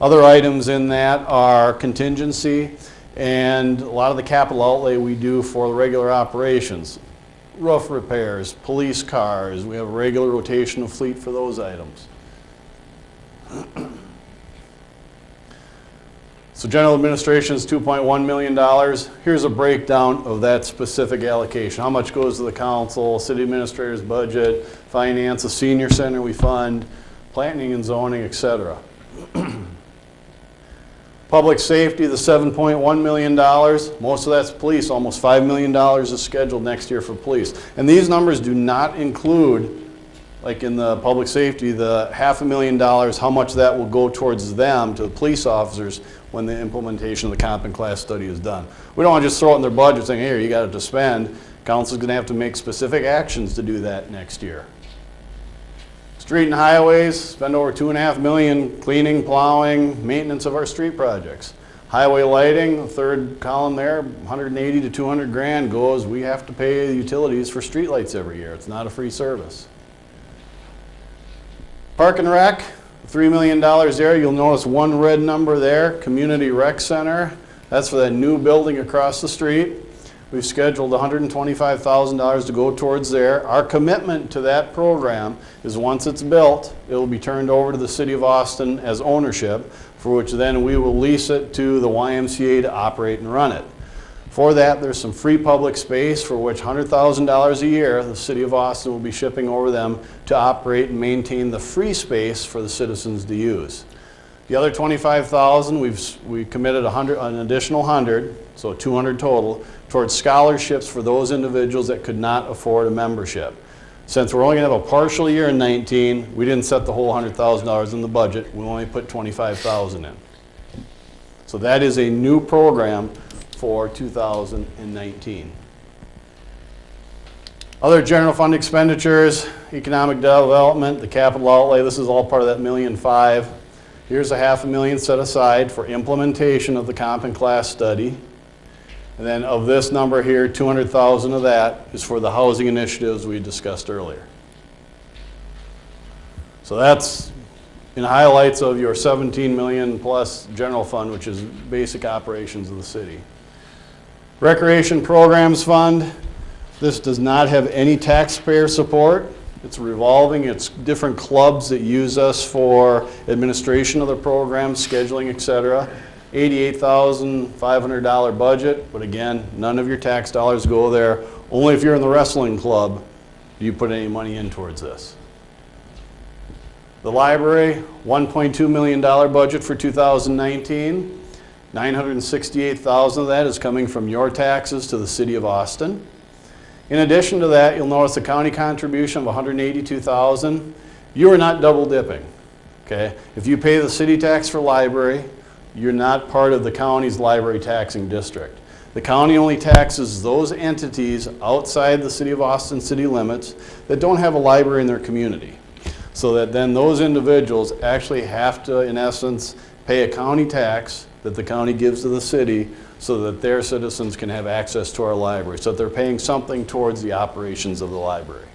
Other items in that are contingency and a lot of the capital outlay we do for the regular operations. Roof repairs, police cars, we have a regular rotation of fleet for those items. So general administration is $2.1 million. Here's a breakdown of that specific allocation. How much goes to the council, city administrator's budget, finance, the senior center we fund, planning and zoning, etc. Public safety, the $7.1 million. Most of that's police. Almost $5 million is scheduled next year for police. And these numbers do not include, like in the public safety, the $500,000, how much that will go towards them, to the police officers, when the implementation of the comp and class study is done. We don't want to just throw it in their budget saying, here, you got it to spend. Council's going to have to make specific actions to do that next year. Street and highways, spend over $2.5 million cleaning, plowing, maintenance of our street projects. Highway lighting, the third column there, 180 to 200 grand goes, we have to pay the utilities for street lights every year. It's not a free service. Park and Rec, $3 million there. You'll notice one red number there, Community Rec Center. That's for that new building across the street. We've scheduled $125,000 to go towards there. Our commitment to that program is once it's built, it will be turned over to the City of Austin as ownership, for which then we will lease it to the YMCA to operate and run it. For that, there's some free public space for which $100,000 a year the City of Austin will be shipping over them to operate and maintain the free space for the citizens to use. The other $25,000, we committed an additional 100, so 200 total, towards scholarships for those individuals that could not afford a membership. Since we're only going to have a partial year in 19, we didn't set the whole $100,000 in the budget. We only put $25,000 in. So that is a new program for 2019. Other general fund expenditures, economic development, the capital outlay, this is all part of that $1.5 million. Here's a $500,000 set aside for implementation of the comp and class study. And then of this number here, $200,000 of that is for the housing initiatives we discussed earlier. So that's in highlights of your $17 million plus general fund, which is basic operations of the city. Recreation Programs Fund, this does not have any taxpayer support. It's revolving, it's different clubs that use us for administration of the program, scheduling, etc. $88,500 budget, but again, none of your tax dollars go there. Only if you're in the wrestling club do you put any money in towards this. The library, $1.2 million budget for 2019. $968,000 of that is coming from your taxes to the city of Austin. In addition to that, you'll notice a county contribution of $182,000. You are not double dipping, okay? If you pay the city tax for library, you're not part of the county's library taxing district. The county only taxes those entities outside the city of Austin city limits that don't have a library in their community. So that then those individuals actually have to, in essence, pay a county tax that the county gives to the city so that their citizens can have access to our library, so that they're paying something towards the operations of the library.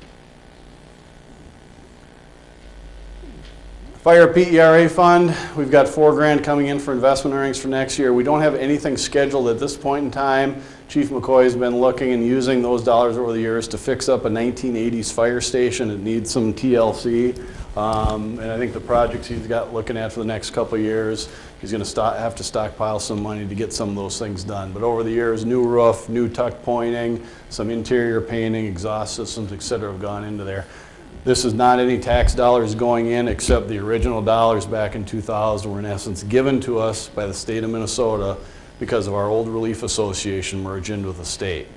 Fire PERA fund, we've got $4 grand coming in for investment earnings for next year. We don't have anything scheduled at this point in time. Chief McCoy has been looking and using those dollars over the years to fix up a 1980s fire station. It needs some TLC. And I think the projects he's got looking at for the next couple of years, he's going to have to stockpile some money to get some of those things done. But over the years, new roof, new tuck pointing, some interior painting, exhaust systems, et cetera, have gone into there. This is not any tax dollars going in except the original dollars back in 2000 were in essence given to us by the state of Minnesota because of our old Relief Association merged into the state.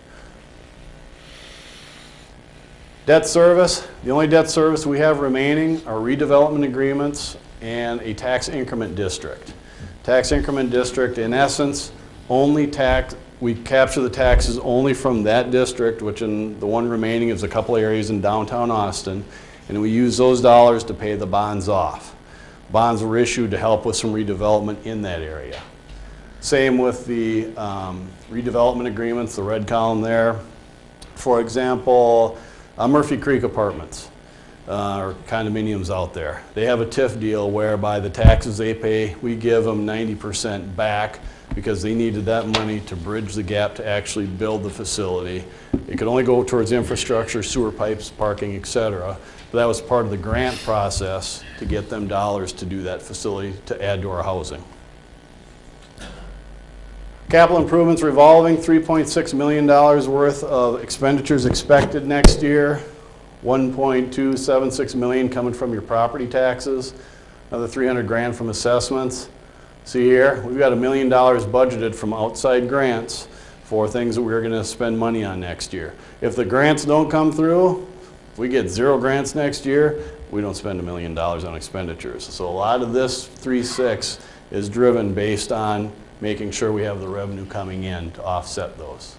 Debt service, the only debt service we have remaining are redevelopment agreements and a tax increment district. Tax increment district, in essence, we capture the taxes only from that district, which in the one remaining is a couple areas in downtown Austin, and we use those dollars to pay the bonds off. Bonds were issued to help with some redevelopment in that area. Same with the redevelopment agreements, the red column there. For example, Murphy Creek Apartments, or condominiums out there. They have a TIF deal whereby the taxes they pay, we give them 90% back because they needed that money to bridge the gap to actually build the facility. It could only go towards infrastructure, sewer pipes, parking, et cetera. But that was part of the grant process to get them dollars to do that facility to add to our housing. Capital improvements revolving, $3.6 million worth of expenditures expected next year. $1.276 million coming from your property taxes, another 300 grand from assessments. See here, we've got $1 million budgeted from outside grants for things that we're going to spend money on next year. If the grants don't come through, if we get 0 grants next year, we don't spend $1 million on expenditures. So a lot of this 3.6 is driven based on making sure we have the revenue coming in to offset those.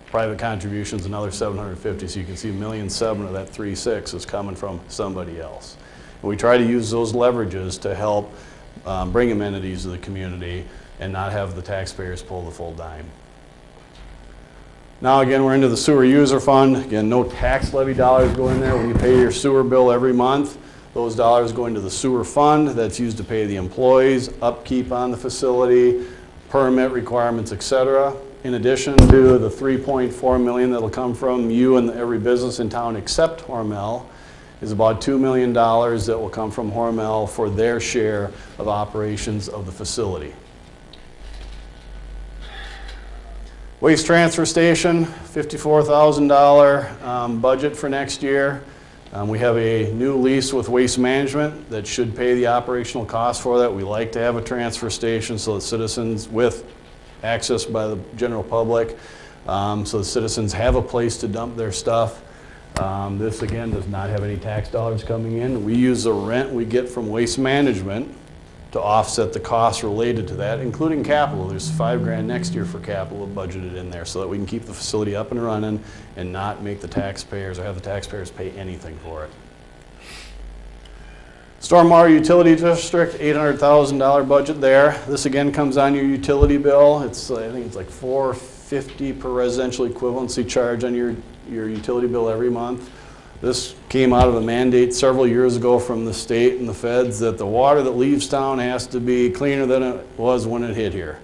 Private contributions, another 750, so you can see $1.7 million of that 3.6 is coming from somebody else. And we try to use those leverages to help bring amenities to the community and not have the taxpayers pull the full dime. Now again, we're into the sewer user fund. Again, no tax levy dollars go in there. When you pay your sewer bill every month, those dollars go into the sewer fund that's used to pay the employees, upkeep on the facility, permit requirements, etc. In addition to the $3.4 million that'll come from you and every business in town except Hormel, is about $2 million that will come from Hormel for their share of operations of the facility. Waste transfer station, $54,000 budget for next year. We have a new lease with Waste Management that should pay the operational cost for that. We like to have a transfer station so that citizens with access by the general public, so the citizens have a place to dump their stuff. This again does not have any tax dollars coming in. We use the rent we get from Waste Management to offset the costs related to that, including capital. There's $5 grand next year for capital budgeted in there so that we can keep the facility up and running and not make the taxpayers or have the taxpayers pay anything for it. Stormwater Utility District, $800,000 budget there. This again comes on your utility bill. It's, I think it's like $450 per residential equivalency charge on your utility bill every month. This came out of a mandate several years ago from the state and the feds that the water that leaves town has to be cleaner than it was when it hit here.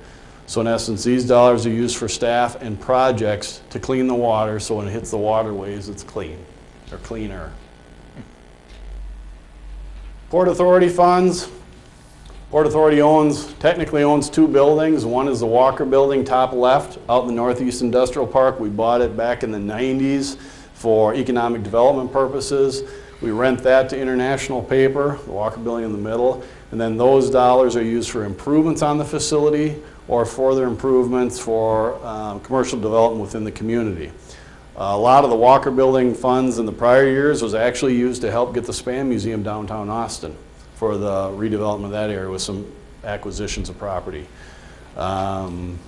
So in essence, these dollars are used for staff and projects to clean the water so when it hits the waterways, it's clean or cleaner. Port Authority funds. Port Authority technically owns 2 buildings. One is the Walker Building, top left, out in the Northeast Industrial Park. We bought it back in the 90s for economic development purposes. We rent that to International Paper, the Walker Building in the middle, and then those dollars are used for improvements on the facility or further improvements for commercial development within the community. A lot of the Walker Building funds in the prior years was actually used to help get the Spam Museum downtown Austin for the redevelopment of that area with some acquisitions of property. In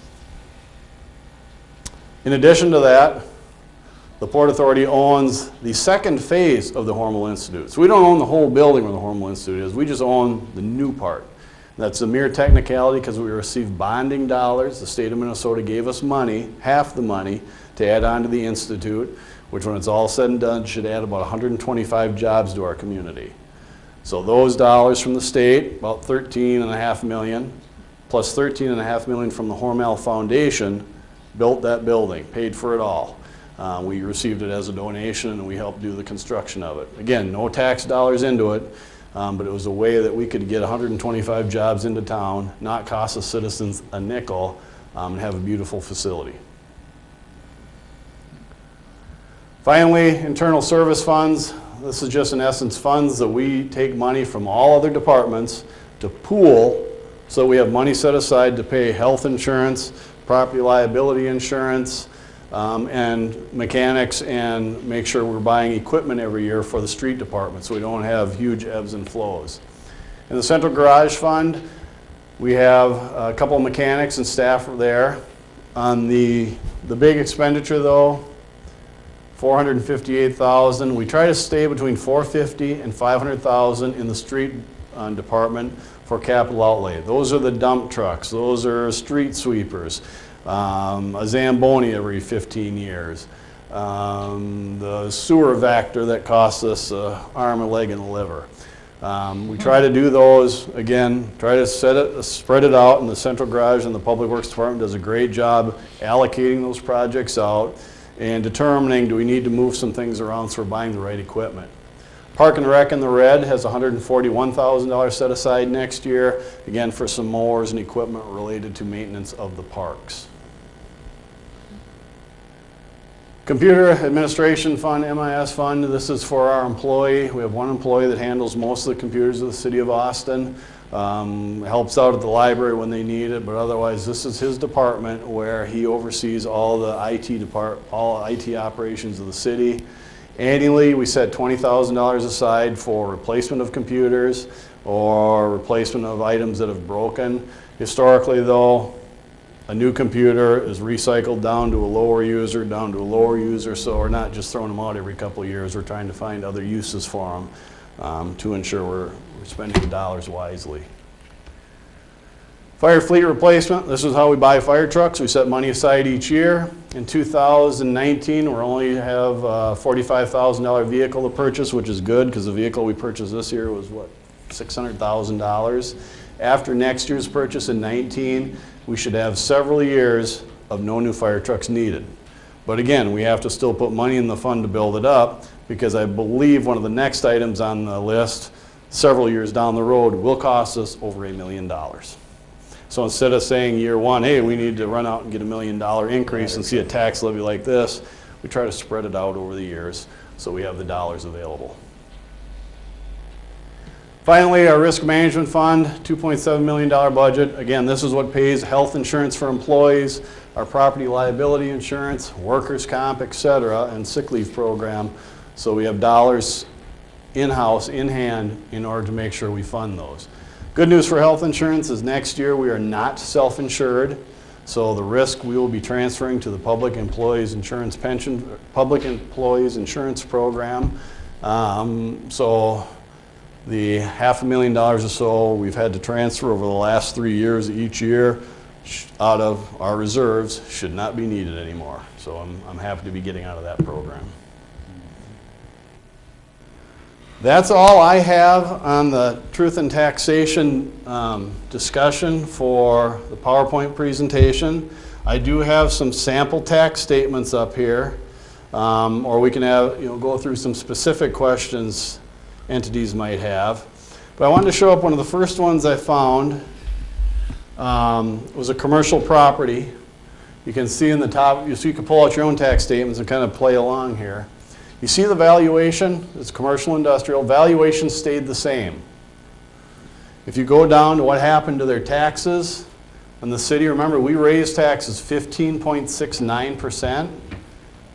addition to that, the Port Authority owns the second phase of the Hormel Institute. So we don't own the whole building where the Hormel Institute is, we just own the new part. That's a mere technicality because we received bonding dollars. The state of Minnesota gave us money, half the money, to add on to the Institute, which when it's all said and done should add about 125 jobs to our community. So those dollars from the state, about $13.5 million, plus $13.5 million from the Hormel Foundation, built that building, paid for it all. We received it as a donation and we helped do the construction of it. Again, no tax dollars into it, but it was a way that we could get 125 jobs into town, not cost the citizens a nickel, and have a beautiful facility. Finally, internal service funds. This is just in essence funds that we take money from all other departments to pool so we have money set aside to pay health insurance, property liability insurance, and mechanics, and make sure we're buying equipment every year for the street department so we don't have huge ebbs and flows. In the central garage fund, we have a couple of mechanics and staff there. On the big expenditure though, $458,000. We try to stay between $450,000 and $500,000 in the street department for capital outlay. Those are the dump trucks. Those are street sweepers. A Zamboni every 15 years. The sewer vector that costs us an arm, a leg, and a liver. We try to do those, again, try to spread it out, and the central garage and the public works department does a great job allocating those projects out and determining, do we need to move some things around so we're buying the right equipment. Park and Rec in the red has $141,000 set aside next year, again for some mowers and equipment related to maintenance of the parks. Computer Administration Fund, MIS Fund, this is for our employee. We have one employee that handles most of the computers of the city of Austin. Helps out at the library when they need it, but otherwise this is his department where he oversees all the all IT operations of the city. Annually, we set $20,000 aside for replacement of computers or replacement of items that have broken. Historically though, a new computer is recycled down to a lower user, so we're not just throwing them out every couple of years. We're trying to find other uses for them to ensure we're spending the dollars wisely. Fire fleet replacement, this is how we buy fire trucks. We set money aside each year. In 2019, we only have a $45,000 vehicle to purchase, which is good because the vehicle we purchased this year was what, $600,000. After next year's purchase in 19, we should have several years of no new fire trucks needed. But again, we have to still put money in the fund to build it up because I believe one of the next items on the list several years down the road will cost us over $1 million. So instead of saying year one, hey, we need to run out and get $1 million increase and see a tax levy like this, we try to spread it out over the years so we have the dollars available. Finally, our risk management fund, $2.7 million budget. Again, this is what pays health insurance for employees, our property liability insurance, workers' comp, etc., and sick leave program. So we have dollars in-house, in hand, in order to make sure we fund those. Good news for health insurance is next year we are not self-insured, so the risk we will be transferring to the Public Employees Insurance Program. So the $500,000 or so we've had to transfer over the last 3 years each year out of our reserves should not be needed anymore. So I'm happy to be getting out of that program. That's all I have on the truth and taxation discussion for the PowerPoint presentation. I do have some sample tax statements up here, or we can have, go through some specific questions entities might have. But I wanted to show up one of the first ones I found. Was a commercial property. You can see in the top, you can pull out your own tax statements and kind of play along here. You see the valuation, it's commercial industrial, valuation stayed the same. If you go down to what happened to their taxes, And the city, remember, we raised taxes 15.69%,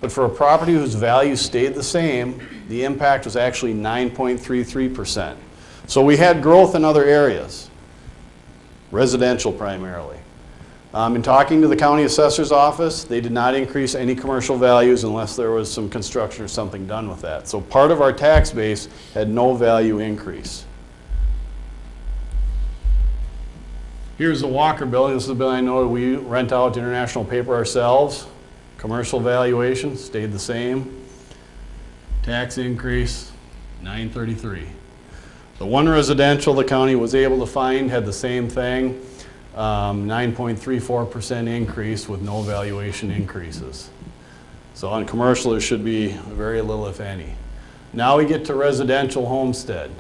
but for a property whose value stayed the same, the impact was actually 9.33%. So we had growth in other areas, residential primarily. In talking to the county assessor's office, they did not increase any commercial values unless there was some construction or something done with that. So part of our tax base had no value increase. Here's the Walker Building. This is the building I know we rent out to International Paper ourselves. Commercial valuation stayed the same. Tax increase, 933. The one residential the county was able to find had the same thing, 9.34% increase with no valuation increases. So on commercial, there should be very little, if any. Now we get to residential homestead.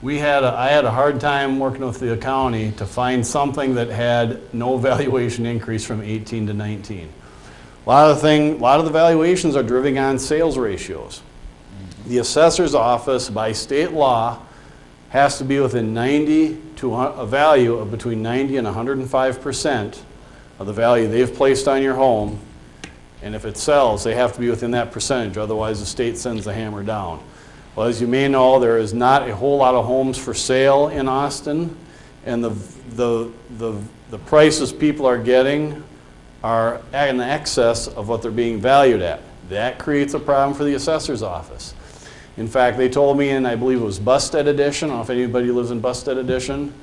I had a hard time working with the county to find something that had no valuation increase from 18 to 19. A lot of the valuations are driven on sales ratios. The assessor's office, by state law, has to be within 90 to a value of between 90 and 105% of the value they've placed on your home. And if it sells, they have to be within that percentage, otherwise the state sends the hammer down. Well, as you may know, there is not a whole lot of homes for sale in Austin, and the prices people are getting are in excess of what they're being valued at. That creates a problem for the assessor's office. In fact, they told me, and I believe it was Busted Edition, I don't know if anybody lives in Busted Edition,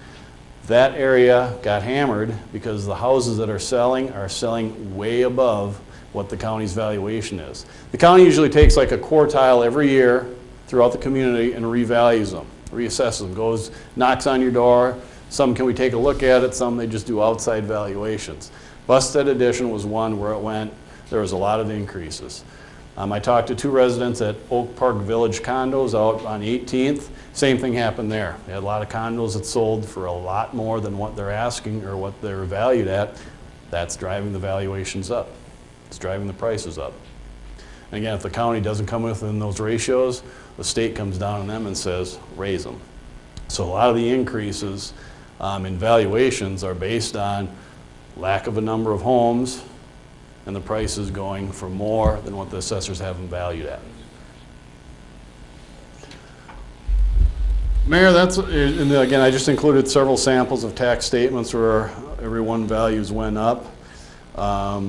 that area got hammered because the houses that are selling way above what the county's valuation is. The county usually takes like a quartile every year throughout the community and revalues them, reassesses them, knocks on your door. Some, can we take a look at it? Some, they just do outside valuations. Busted Edition was one where there was a lot of increases. I talked to two residents at Oak Park Village condos out on 18th. Same thing happened there. They had a lot of condos that sold for a lot more than what they're asking or what they're valued at. That's driving the valuations up. It's driving the prices up. And again, if the county doesn't come within those ratios, the state comes down on them and says, raise them. So a lot of the increases in valuations are based on lack of a number of homes and the prices going for more than what the assessors have them valued at. Mayor, and again, I just included several samples of tax statements where everyone values went up. I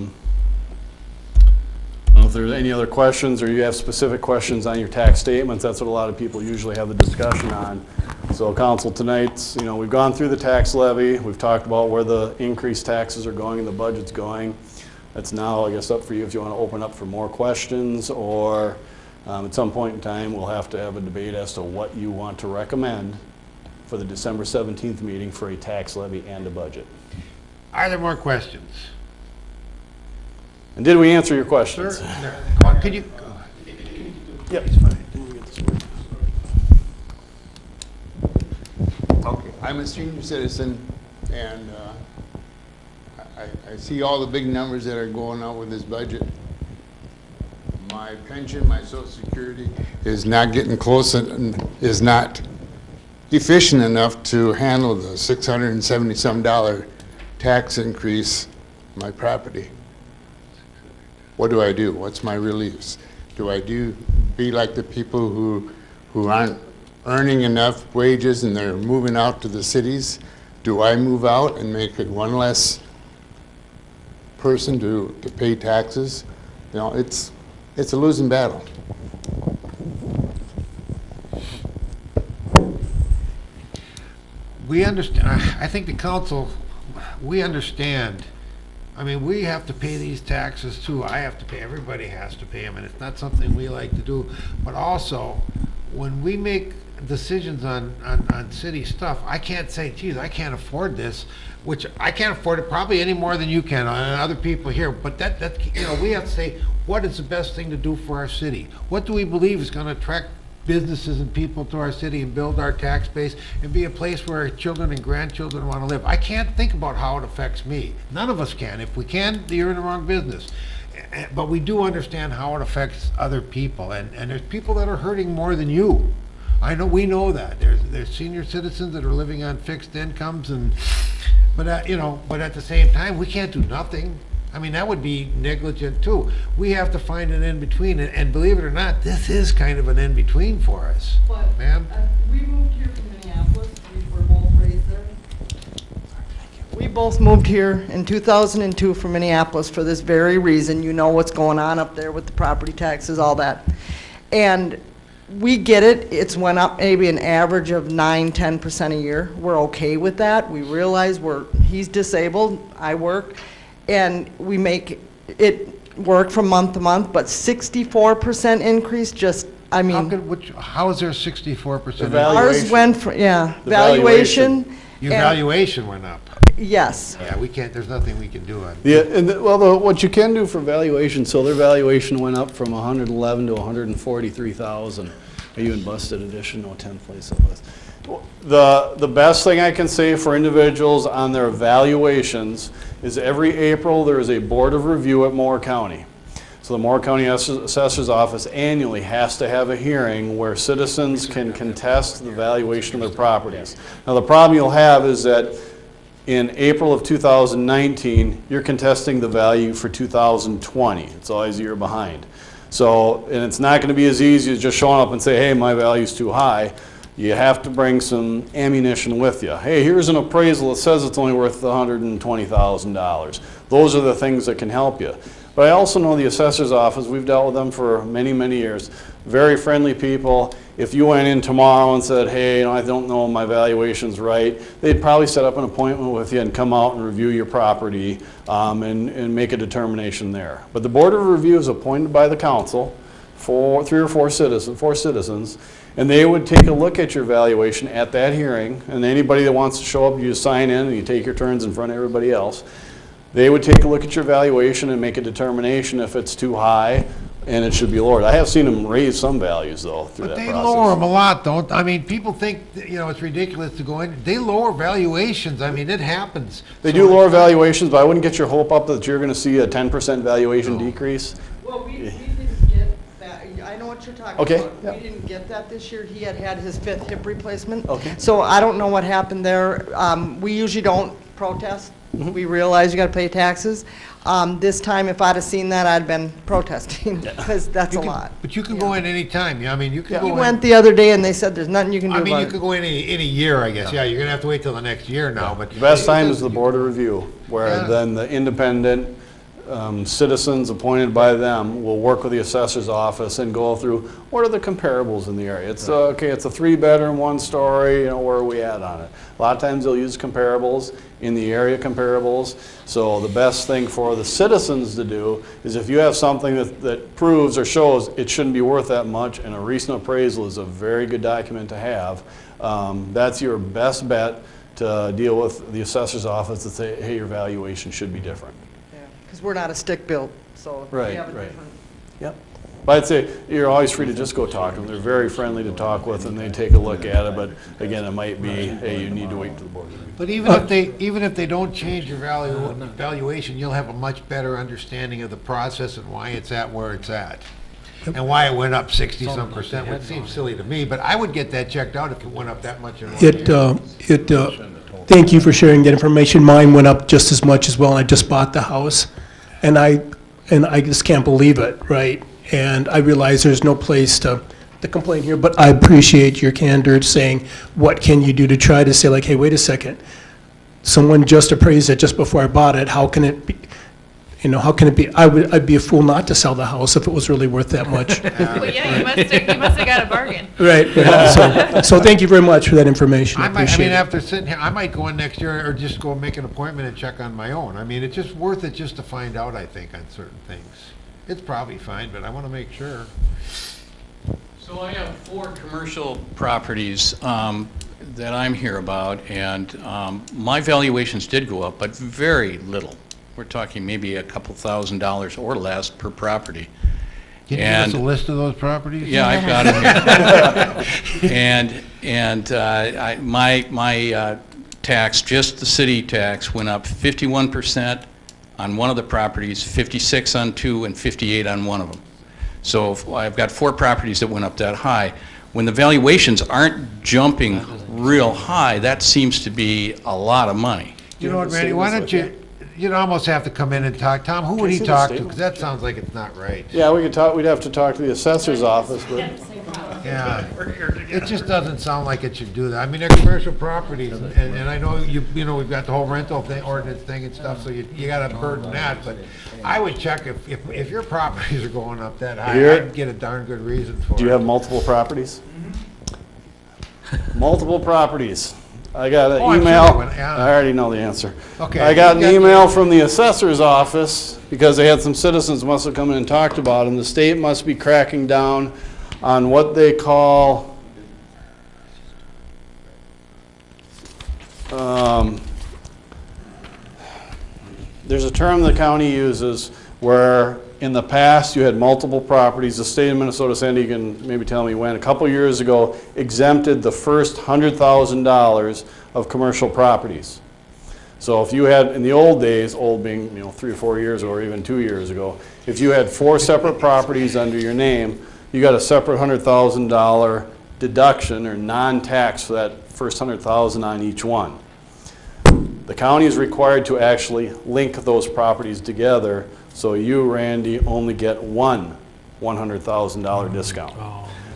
don't know if there's any other questions or you have specific questions on your tax statements. That's what a lot of people usually have the discussion on. So council, tonight, we've gone through the tax levy. We've talked about where the increased taxes are going and the budget's going. That's now, I guess, up for you if you want to open up for more questions, or at some point in time, we'll have to have a debate as to what you want to recommend for the December 17th meeting for a tax levy and a budget. Are there more questions? And did we answer your questions? Sir, could you? Yep. Okay, I'm a senior citizen, and I see all the big numbers that are going out with this budget. My pension, my Social Security is not getting close and is not efficient enough to handle the $670-some tax increase on my property. What do I do? What's my reliefs? Do I be like the people who aren't earning enough wages and they're moving out to the cities? Do I move out and make it one less person to pay taxes? It's a losing battle. We understand, I think the council, we understand. I mean, we have to pay these taxes too. I have to pay, everybody has to pay them, and it's not something we like to do. But also, when we make decisions on city stuff, I can't say, geez, I can't afford this, which I can't afford it probably any more than you can and other people here. But that we have to say, what is the best thing to do for our city? What do we believe is going to attract businesses and people to our city and build our tax base and be a place where our children and grandchildren want to live? I can't think about how it affects me. None of us can. If we can, you're in the wrong business. But we do understand how it affects other people, and there's people that are hurting more than you. We know that. There's senior citizens that are living on fixed incomes, and But, you know, but at the same time, we can't do nothing. I mean, that would be negligent too. We have to find an in-between, and believe it or not, this is kind of an in-between for us. But, Ma'am? we moved here from Minneapolis, we were both raised there. We both moved here in 2002 from Minneapolis for this very reason. You know what's going on up there with the property taxes, all that. And we get it, it's went up maybe an average of 9–10% a year. We're okay with that. We realize he's disabled, I work, and we make it work from month to month, but 64% increase just, I mean. How is there 64%? Ours went from, The valuation. Your and- valuation went up. Yes. Yeah, we can't, there's nothing we can do on it. Yeah, and what you can do for valuation, so their valuation went up from 111 to 143,000. Are you in busted edition? No, 10th place it was. The best thing I can say for individuals on their valuations is every April there is a board of review at Moore County. So the Moore County Assessor's Office annually has to have a hearing where citizens can contest the valuation of their properties. Now the problem you'll have is that in April of 2019, you're contesting the value for 2020. It's always a year behind. So, and it's not going to be as easy as just showing up and say, hey, my value's too high. You have to bring some ammunition with you. Hey, here's an appraisal that says it's only worth $120,000. Those are the things that can help you. But I also know the assessor's office, we've dealt with them for many, many years. Very friendly people. If you went in tomorrow and said, hey, you know, I don't know my valuation's right, they'd probably set up an appointment with you and come out and review your property and make a determination there. But the Board of Review is appointed by the council for 3 or 4 citizens, and they would take a look at your valuation at that hearing, and anybody that wants to show up, you just sign in and you take your turns in front of everybody else. They would take a look at your valuation and make a determination if it's too high and it should be lowered. I have seen them raise some values though through that But process. they lower them a lot, don't, I mean, people think, that, you know, it's ridiculous to go in, they lower valuations, I mean, it happens. They do lower valuations, but I wouldn't get your hope up that you're gonna see a 10% valuation decrease. Well, we didn't get that, I know what you're talking Okay, about. yeah. We didn't get that this year. He had his 5th hip replacement. Okay. So I don't know what happened there. We usually don't protest. Mm-hmm. We realize you gotta pay taxes. This time, if I'd have seen that, I'd been protesting, because that's a lot. But you can go in any time. I mean, you can Yeah. go We in. went the other day and they said there's nothing you can do I mean, about you it. could go in any year, I guess, yeah, you're gonna have to wait till the next year now, but. The best time is the Board of Review, where Yeah. then the independent citizens appointed by them will work with the assessor's office and go through what are the comparables in the area. It's okay, it's a 3-bedroom, 1-story, you know, where are we at on it? A lot of times they'll use comparables in the area comparables. So the best thing for the citizens to do is if you have something that proves or shows it shouldn't be worth that much, and a recent appraisal is a very good document to have, that's your best bet to deal with the assessor's office to say, hey, your valuation should be different. Because we're not a stick built, so we Right, have a right. different. Yep. But I'd say you're always free to just go talk to them. They're very friendly to talk with, and they take a look at it. But again, it might be, hey, you need to wait till the board review. But even if they don't change your valuation, you'll have a much better understanding of the process and why it's at where it's at. And why it went up 60-some%, which seems silly to me, but I would get that checked out if it went up that much in 1 year. Thank you for sharing that information. Mine went up just as much as well, and I just bought the house. And I just can't believe it, right? And I realize there's no place to complain here, but I appreciate your candor saying, what can you do to try to say like, hey, wait a second. Someone just appraised it just before I bought it. How can it be, you know, how can it be, I'd be a fool not to sell the house if it was really worth that much. Well, yeah, you must have got a bargain. Right. So thank you very much for that information. I I mean, appreciate it. after sitting here, I might go in next year or just go make an appointment and check on my own. I mean, it's just worth it just to find out, I think, on certain things. It's probably fine, but I want to make sure. So I have 4 commercial properties that I'm here about, and my valuations did go up, but very little. We're talking maybe a couple $1,000s or less per property. Can you give us a list of those properties? Yeah, I've got it here. My tax, just the city tax, went up 51% on one of the properties, 56 on 2, and 58 on one of them. So I've got 4 properties that went up that high. When the valuations aren't jumping real high, that seems to be a lot of money. You know what, Randy, why don't you, you'd almost have to come in and talk. Tom, who would he see the talk to? statement? Because that sounds like it's not right. Yeah, we could talk, we'd have to talk to the assessor's office, but Yeah, it just doesn't sound like it should do that. I mean, they're commercial properties, and I know you know, we've got the whole rental thing, ordinance thing and stuff, so you gotta burden that, but I would check if your properties are going up that high, Here- I'd get a darn good reason for it. do you have multiple properties? Multiple properties. I got an Oh, I'm sure email, they went- yeah. I already know the answer. Okay, I got an you got the- email from the assessor's office, because they had some citizens must have come in and talked about them. The state must be cracking down on what they call, there's a term the county uses where in the past you had multiple properties. The state of Minnesota, Sandy, you can maybe tell me when, a couple years ago exempted the first $100,000 of commercial properties. So if you had, in the old days, old being 3 or 4 years or even 2 years ago, if you had 4 separate properties under your name, you got a separate $100,000 deduction or non-tax for that first $100,000 on each one. The county is required to actually link those properties together, so you, Randy, only get one $100,000 discount.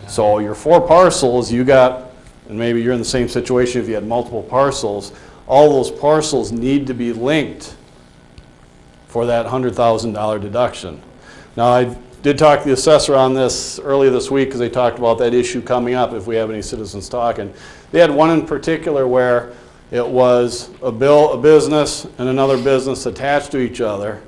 So your 4 parcels, you got, and maybe you're in the same situation if you had multiple parcels, all those parcels need to be linked for that $100,000 deduction. Now, I did talk to the assessor on this earlier this week because they talked about that issue coming up if we have any citizens talking. They had one in particular where it was a business and another business attached to each other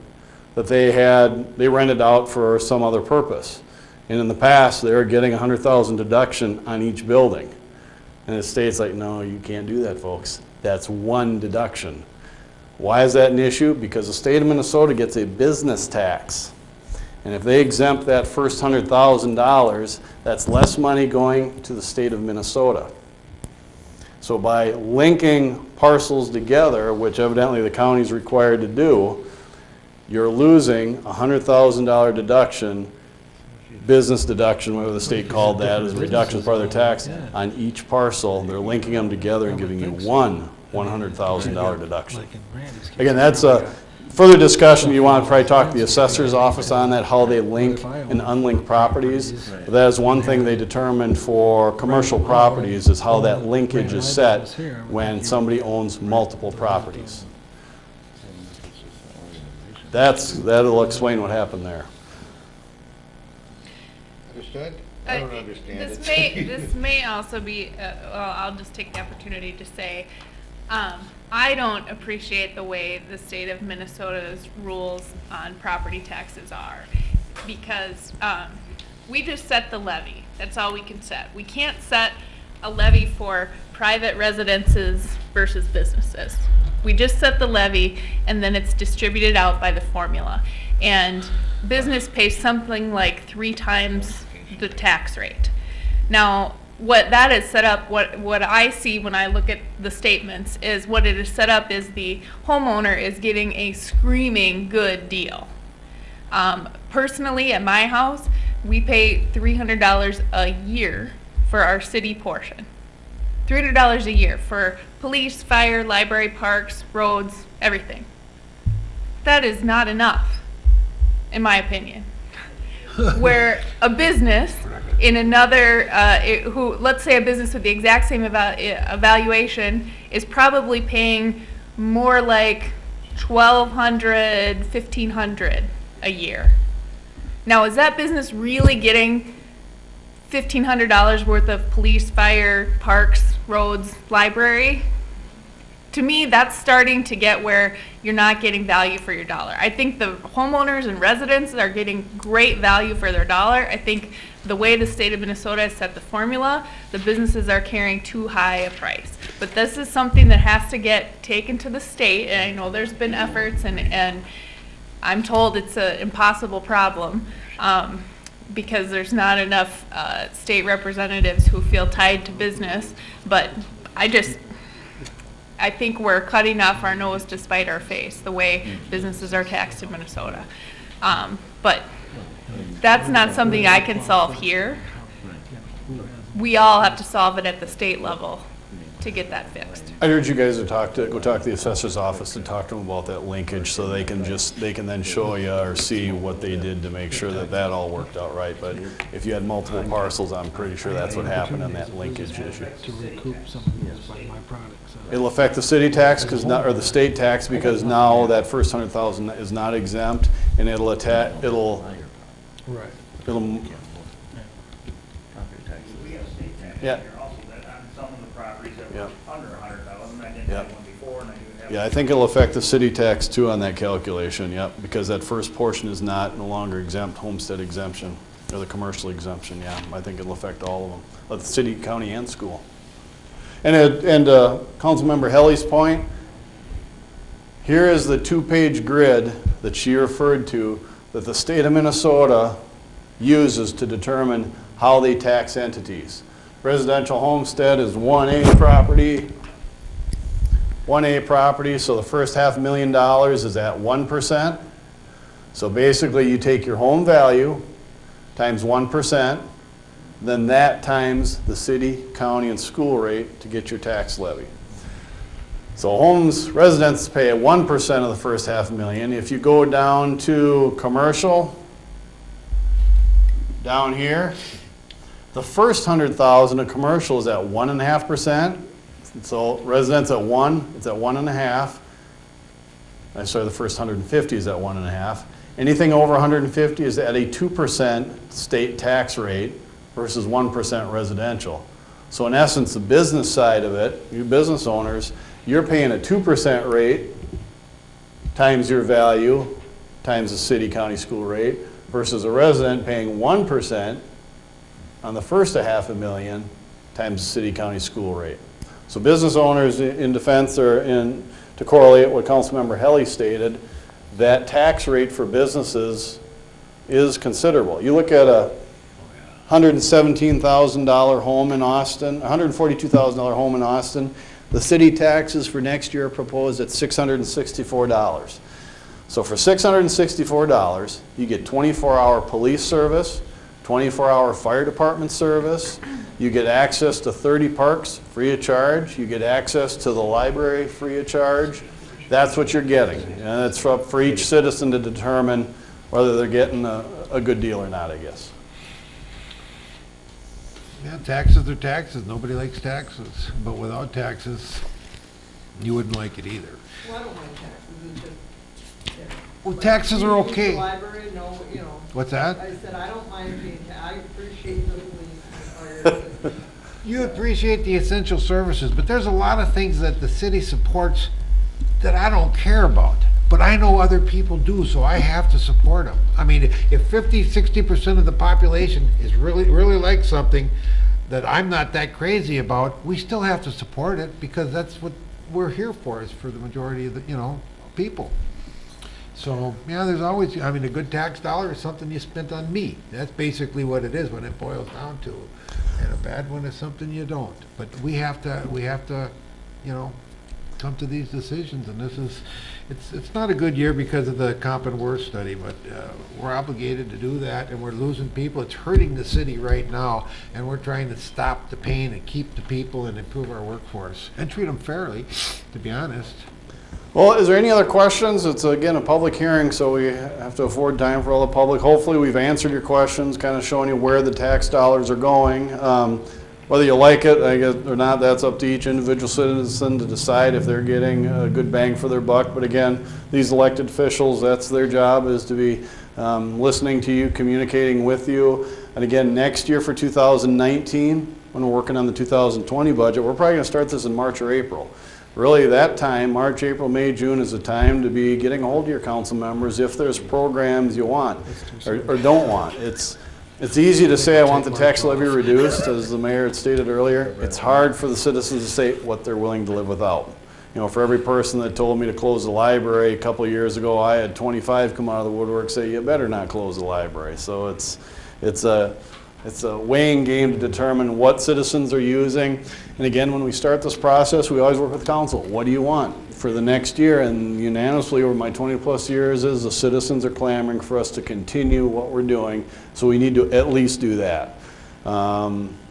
that they rented out for some other purpose. And in the past, they were getting a $100,000 deduction on each building. And the state's like, no, you can't do that, folks. That's one deduction. Why is that an issue? Because the state of Minnesota gets a business tax. And if they exempt that first $100,000, that's less money going to the state of Minnesota. So by linking parcels together, which evidently the county is required to do, you're losing a $100,000 deduction, business deduction, whatever the state called that, as a reduction as part of their tax, on each parcel. They're linking them together and giving you one $100,000 deduction. Again, that's a further discussion. You want to probably talk to the assessor's office on that, how they link and unlink properties. But that is one thing they determined for commercial properties, is how that linkage is set when somebody owns multiple properties. That'll explain what happened there. Understood? I don't understand it. This may also be, well, I'll just take the opportunity to say, I don't appreciate the way the state of Minnesota's rules on property taxes are, because we just set the levy. That's all we can set. We can't set a levy for private residences versus businesses. We just set the levy, and then it's distributed out by the formula. And business pays something like 3 times the tax rate. Now, what that is set up, what I see when I look at the statements, is what it is set up is the homeowner is getting a screaming good deal. Personally, at my house, we pay $300 a year for our city portion. $300 a year for police, fire, library, parks, roads, everything. That is not enough, in my opinion. Where a business in another, let's say a business with the exact same evaluation is probably paying more like $1,200, $1,500 a year. Now, is that business really getting $1,500 worth of police, fire, parks, roads, library? To me, that's starting to get where you're not getting value for your dollar. I think the homeowners and residents are getting great value for their dollar. I think the way the state of Minnesota has set the formula, the businesses are carrying too high a price. But this is something that has to get taken to the state, and I know there's been efforts, and I'm told it's an impossible problem. Because there's not enough state representatives who feel tied to business. But I think we're cutting off our nose to spite our face, the way businesses are taxed in Minnesota. But that's not something I can solve here. We all have to solve it at the state level. to get that fixed. I urge you guys to go talk to the assessor's office and talk to them about that linkage, so they can then show you or see what they did to make sure that that all worked out right. But if you had multiple parcels, I'm pretty sure that's what happened in that linkage issue. To recoup some of those by my products. It'll affect the city tax or the state tax, because now that first 100,000 is not exempt, and it'll, Right. We have state tax Yeah. here also, that on some of the properties that Yeah. were under 100,000, I didn't Yeah. have one before, and I do have. Yeah, I think it'll affect the city tax too on that calculation, yep, because that first portion is no longer exempt, homestead exemption, or the commercial exemption, yeah. I think it'll affect all of them, the city, county, and school. And Councilmember Helly's point, here is the two-page grid that she referred to that the state of Minnesota uses to determine how they tax entities. Residential homestead is 1A property. 1A property, so the first $500,000 is at 1%. So basically you take your home value times 1%, then that times the city, county, and school rate to get your tax levy. So residents pay 1% of the first $500,000. If you go down to commercial, down here, the first 100,000 of commercial is at 1.5%. So residents at 1, it's at 1.5. I'm sorry, the first 150 is at 1.5. Anything over 150 is at a 2% state tax rate versus 1% residential. So in essence, the business side of it, you business owners, you're paying a 2% rate times your value times the city, county, school rate versus a resident paying 1% on the first $500,000 times the city, county, school rate. So business owners, in defense, or to correlate what Councilmember Helly stated, that tax rate for businesses is considerable. You look at a $117,000 home in Austin, $142,000 home in Austin, the city taxes for next year are proposed at $664. So for $664, you get 24-hour police service, 24-hour fire department service, you get access to 30 parks free of charge, you get access to the library free of charge. That's what you're getting. And it's up for each citizen to determine whether they're getting a good deal or not, I guess. Yeah, taxes are taxes. Nobody likes taxes. But without taxes, you wouldn't like it either. Well, I don't mind taxes, it's just, yeah. Well, taxes are The okay. library, no, you know. What's that? I said, I don't mind paying, I appreciate the police and fire. You appreciate the essential services, but there's a lot of things that the city supports that I don't care about. But I know other people do, so I have to support them. I mean, if 50, 60% of the population is really like something that I'm not that crazy about, we still have to support it because that's what we're here for, is for the majority of the, people. So, yeah, there's always, I mean, a good tax dollar is something you spent on me. That's basically what it is when it boils down to. And a bad one is something you don't. But we have to, come to these decisions, and it's not a good year because of the comp and worth study, but we're obligated to do that, and we're losing people. It's hurting the city right now, and we're trying to stop the pain and keep the people and improve our workforce and treat them fairly, to be honest. Well, is there any other questions? It's, again, a public hearing, so we have to afford time for all the public. Hopefully, we've answered your questions, kind of showing you where the tax dollars are going. Whether you like it, I guess, or not, that's up to each individual citizen to decide if they're getting a good bang for their buck. But again, these elected officials, that's their job, is to be listening to you, communicating with you. And again, next year for 2019, when we're working on the 2020 budget, we're probably going to start this in March or April. Really, that time, March, April, May, June, is the time to be getting a hold of your council members if there's programs you want or don't want. It's easy to say I want the tax levy reduced, as the mayor had stated earlier. It's hard for the citizens to say what they're willing to live without. For every person that told me to close the library a couple of years ago, I had 25 come out of the woodwork say, you better not close the library. So it's a weighing game to determine what citizens are using. And again, when we start this process, we always work with council. What do you want for the next year? And unanimously over my 20-plus years is the citizens are clamoring for us to continue what we're doing, so we need to at least do that.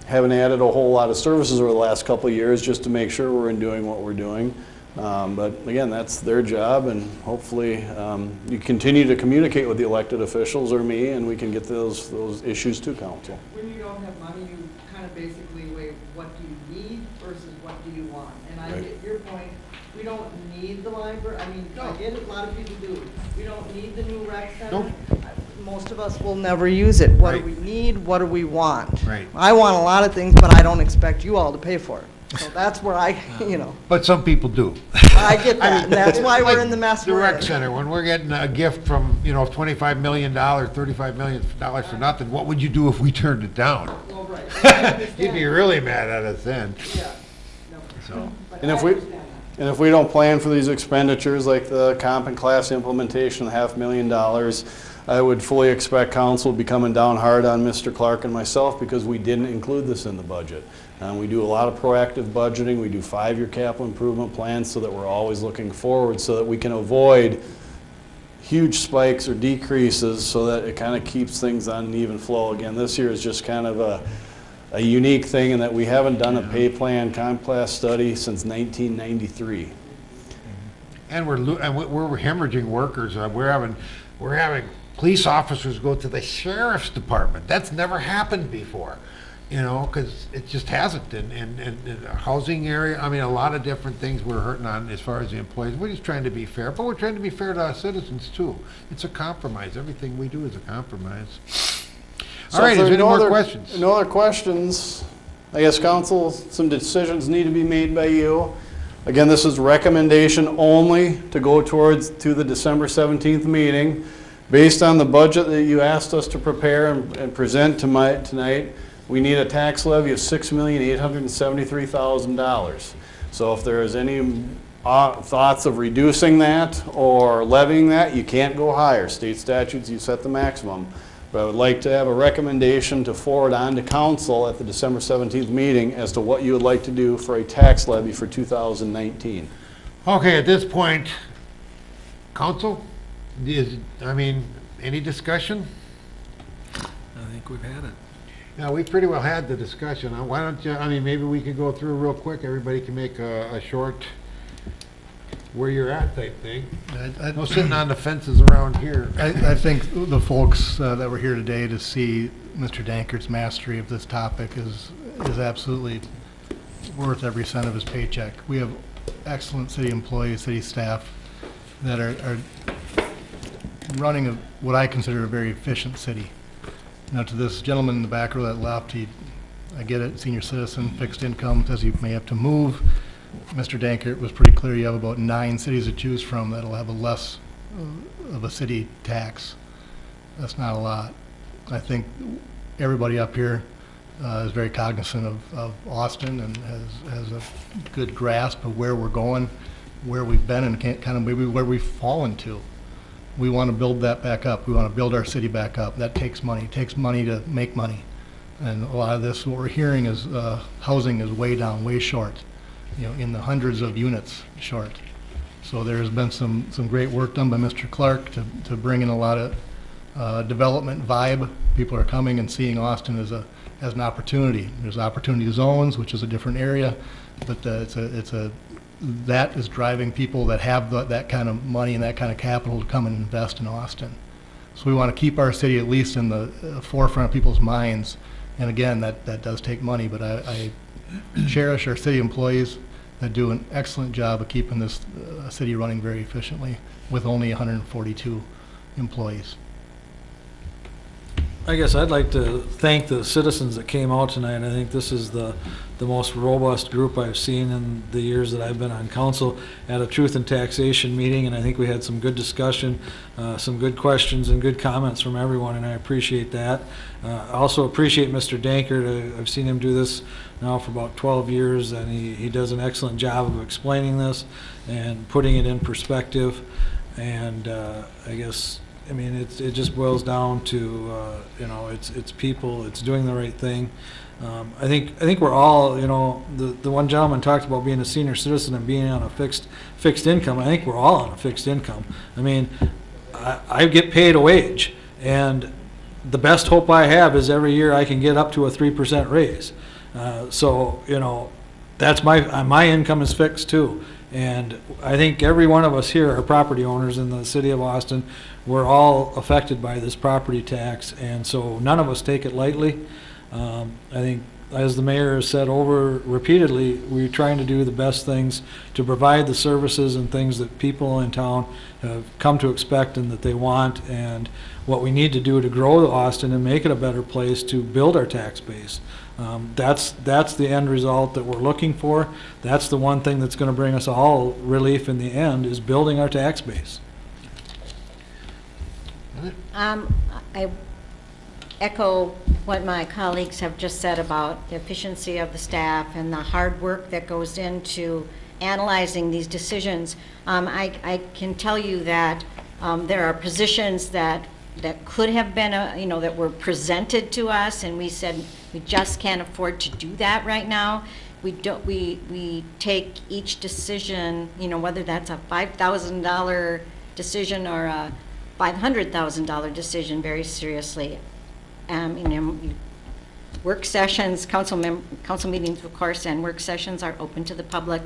haven't added a whole lot of services over the last couple of years just to make sure we're doing what we're doing. But again, that's their job, and hopefully you continue to communicate with the elected officials or me, and we can get those issues to council. When you don't have money, you kind of basically weigh what do you need versus what do you want. And I get your point, we don't need the library, I mean, I get it, a lot of people do. We don't need the new rec center. Most of us will never use it. What do we need, what do we want? Right. I want a lot of things, but I don't expect you all to pay for it. So that's where I, you know, But some people do. I get that, and that's why we're in the mess The we're rec in. center, when we're getting a gift from, you know, $25 million, $35 million for nothing, what would you do if we turned it down? Well, right. I understand. You'd be really mad at us then. Yeah. No. So, But And I if we, understand that. and if we don't plan for these expenditures, like the comp and class implementation, $500,000, I would fully expect council will be coming down hard on Mr. Clark and myself because we didn't include this in the budget. We do a lot of proactive budgeting. We do 5-year capital improvement plans so that we're always looking forward so that we can avoid huge spikes or decreases so that it kind of keeps things on an even flow. Again, this year is just kind of a unique thing in that we haven't done a pay plan comp class study since 1993. and we're hemorrhaging workers. We're having police officers go to the sheriff's department. That's never happened before, you know, because it just hasn't. And the housing area, I mean, a lot of different things we're hurting on as far as the employees. We're just trying to be fair, but we're trying to be fair to our citizens too. It's a compromise. Everything we do is a compromise. So All right, if is there there any are more other- questions? No other questions. I guess council, some decisions need to be made by you. Again, this is recommendation only to go to the December 17th meeting. Based on the budget that you asked us to prepare and present tonight, we need a tax levy of $6,873,000. So if there is any thoughts of reducing that or levying that, you can't go higher. State statutes, you set the maximum. But I would like to have a recommendation to forward on to council at the December 17th meeting as to what you would like to do for a tax levy for 2019. Okay, at this point, council, any discussion? I think we've had it. Yeah, we pretty well had the discussion. Why don't you, maybe we could go through real quick. Everybody can make a short where you're at type thing. No sitting on the fences around here. I think the folks that were here today to see Mr. Dankert's mastery of this topic is absolutely worth every cent of his paycheck. We have excellent city employees, city staff that are running what I consider a very efficient city. Now, to this gentleman in the back row that left, I get it, senior citizen, fixed income, says he may have to move. Mr. Dankert was pretty clear. You have about 9 cities to choose from that'll have a less of a city tax. That's not a lot. I think everybody up here is very cognizant of Austin and has a good grasp of where we're going, where we've been, and kind of maybe where we've fallen to. We want to build that back up. We want to build our city back up. That takes money. It takes money to make money. And a lot of this, what we're hearing is housing is way down, way short, in the hundreds of units short. So there's been some great work done by Mr. Clark to bring in a lot of development vibe. People are coming and seeing Austin as an opportunity. There's opportunity zones, which is a different area, but that is driving people that have that kind of money and that kind of capital to come and invest in Austin. So we want to keep our city at least in the forefront of people's minds. And again, that does take money, but I cherish our city employees that do an excellent job of keeping this city running very efficiently with only 142 employees. I guess I'd like to thank the citizens that came out tonight. I think this is the most robust group I've seen in the years that I've been on council at a Truth and Taxation meeting, and I think we had some good discussion, some good questions and good comments from everyone, and I appreciate that. I also appreciate Mr. Dankert. I've seen him do this now for about 12 years, and he does an excellent job of explaining this and putting it in perspective. And I guess, it just boils down to, it's people, it's doing the right thing. I think we're all, the one gentleman talked about being a senior citizen and being on a fixed income. I think we're all on a fixed income. I get paid a wage, and the best hope I have is every year I can get up to a 3% raise. So, you know, that's my income is fixed too. And I think every one of us here are property owners in the city of Austin. We're all affected by this property tax, and so none of us take it lightly. I think, as the mayor has said over repeatedly, we're trying to do the best things to provide the services and things that people in town have come to expect and that they want, and what we need to do to grow Austin and make it a better place to build our tax base. That's the end result that we're looking for. That's the one thing that's going to bring us all relief in the end, is building our tax base. I echo what my colleagues have just said about the efficiency of the staff and the hard work that goes into analyzing these decisions. I can tell you that there are positions that could have been, that were presented to us, and we said we just can't afford to do that right now. We take each decision, whether that's a $5,000 decision or a $500,000 decision, very seriously. Work sessions, council meetings, of course, and work sessions are open to the public.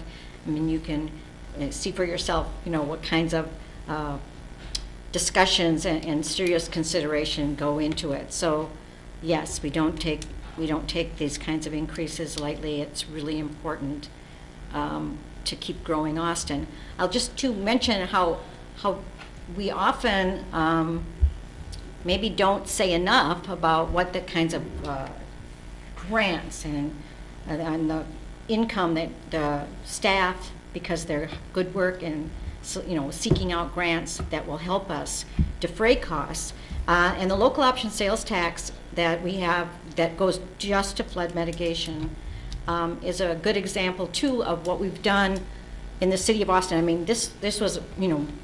I mean, you can see for yourself, what kinds of discussions and serious consideration go into it. So, yes, we don't take these kinds of increases lightly. It's really important to keep growing Austin. I'll just to mention how we often maybe don't say enough about what the kinds of grants and the income that the staff, because they're good work and seeking out grants that will help us defray costs. And the local option sales tax that we have that goes just to flood mitigation is a good example too of what we've done in the city of Austin. I mean, this was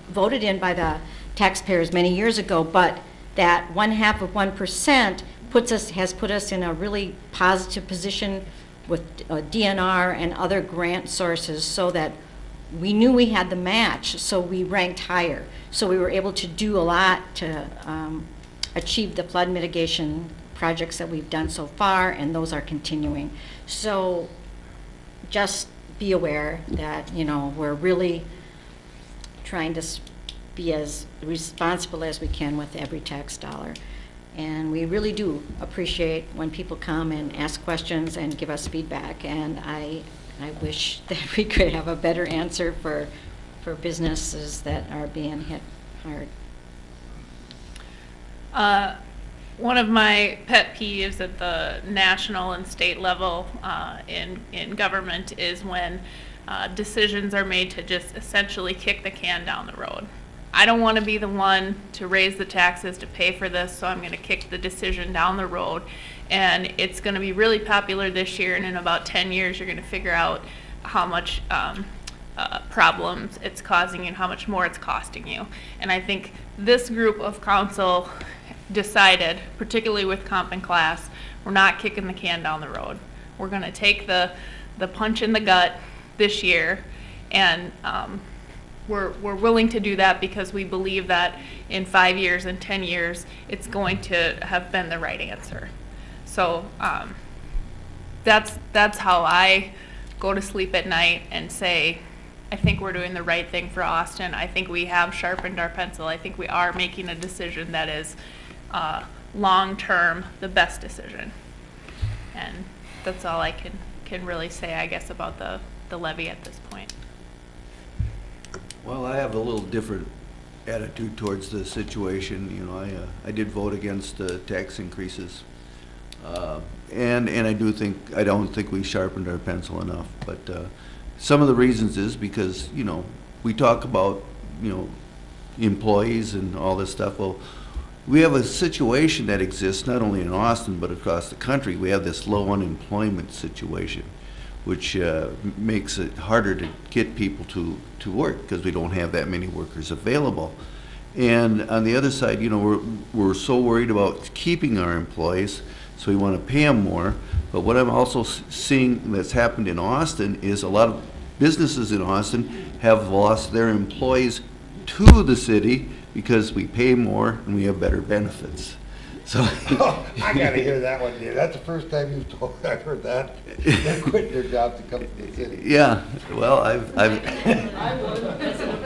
voted in by the taxpayers many years ago, but that 0.5% has put us in a really positive position with DNR and other grant sources, so that we knew we had the match, so we ranked higher. So we were able to do a lot to achieve the flood mitigation projects that we've done so far, and those are continuing. So just be aware that, we're really trying to be as responsible as we can with every tax dollar. And we really do appreciate when people come and ask questions and give us feedback. And I wish that we could have a better answer for businesses that are being hit hard. One of my pet peeves at the national and state level in government is when decisions are made to just essentially kick the can down the road. I don't want to be the one to raise the taxes to pay for this, so I'm going to kick the decision down the road. And it's going to be really popular this year, and in about 10 years you're going to figure out how much problems it's causing and how much more it's costing you. And I think this group of council decided, particularly with comp and class, we're not kicking the can down the road. We're going to take the punch in the gut this year, and we're willing to do that because we believe that in 5 years and 10 years it's going to have been the right answer. So that's how I go to sleep at night and say, I think we're doing the right thing for Austin. I think we have sharpened our pencil. I think we are making a decision that is long-term the best decision. And that's all I can really say, I guess, about the levy at this point. Well, I have a little different attitude towards the situation. I did vote against the tax increases. And I don't think we sharpened our pencil enough. But some of the reasons is because, we talk about, employees and all this stuff. Well, we have a situation that exists not only in Austin but across the country. We have this low unemployment situation, which makes it harder to get people to work because we don't have that many workers available. And on the other side, we're so worried about keeping our employees, so we want to pay them more. But what I'm also seeing that's happened in Austin is a lot of businesses in Austin have lost their employees to the city because we pay more and we have better benefits. So, I gotta hear that one, Dave. That's the first time you've told, I've heard that. They quit their job to come to the city. yeah, well, I've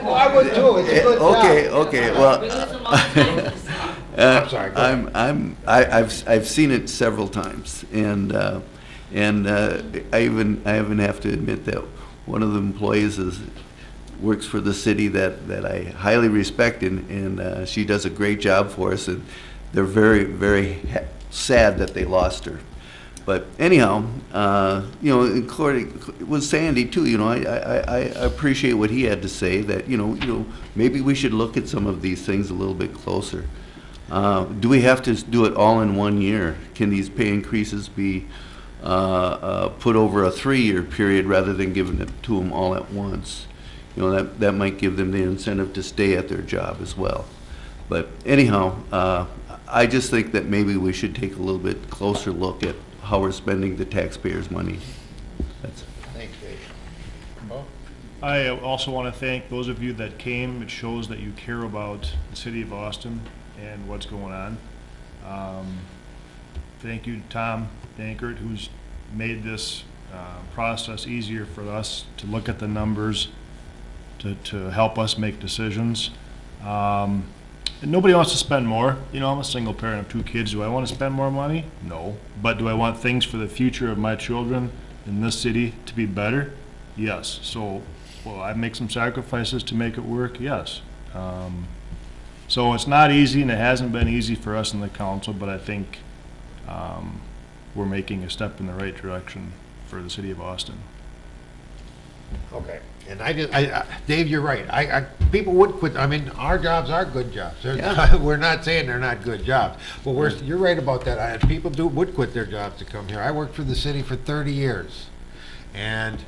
Oh, I would too, it's a good job. okay, well, I'm sorry, go ahead. I've seen it several times, and I even have to admit that one of the employees works for the city that I highly respect, and she does a great job for us, and they're very, very sad that they lost her. But anyhow, you know, including with Sandy too, you know, I appreciate what he had to say, that, you know, maybe we should look at some of these things a little bit closer. Do we have to do it all in 1 year? Can these pay increases be put over a 3-year period rather than giving it to them all at once? You know, that might give them the incentive to stay at their job as well. But anyhow, I just think that maybe we should take a little bit closer look at how we're spending the taxpayers' money. That's Thanks, Dave. Bo? I also want to thank those of you that came. It shows that you care about the city of Austin and what's going on. Thank you to Tom Dankert, who's made this process easier for us to look at the numbers, to help us make decisions. And nobody wants to spend more. You know, I'm a single parent of 2 kids. Do I want to spend more money? No. But do I want things for the future of my children in this city to be better? Yes. So, will I make some sacrifices to make it work? Yes. So it's not easy, and it hasn't been easy for us in the council, but I think we're making a step in the right direction for the city of Austin. Okay, and Dave, you're right. People would quit. I mean, our jobs are good jobs. Yeah. We're not saying they're not good jobs, but you're right about that. People would quit their jobs to come here. I worked for the city for 30 years, and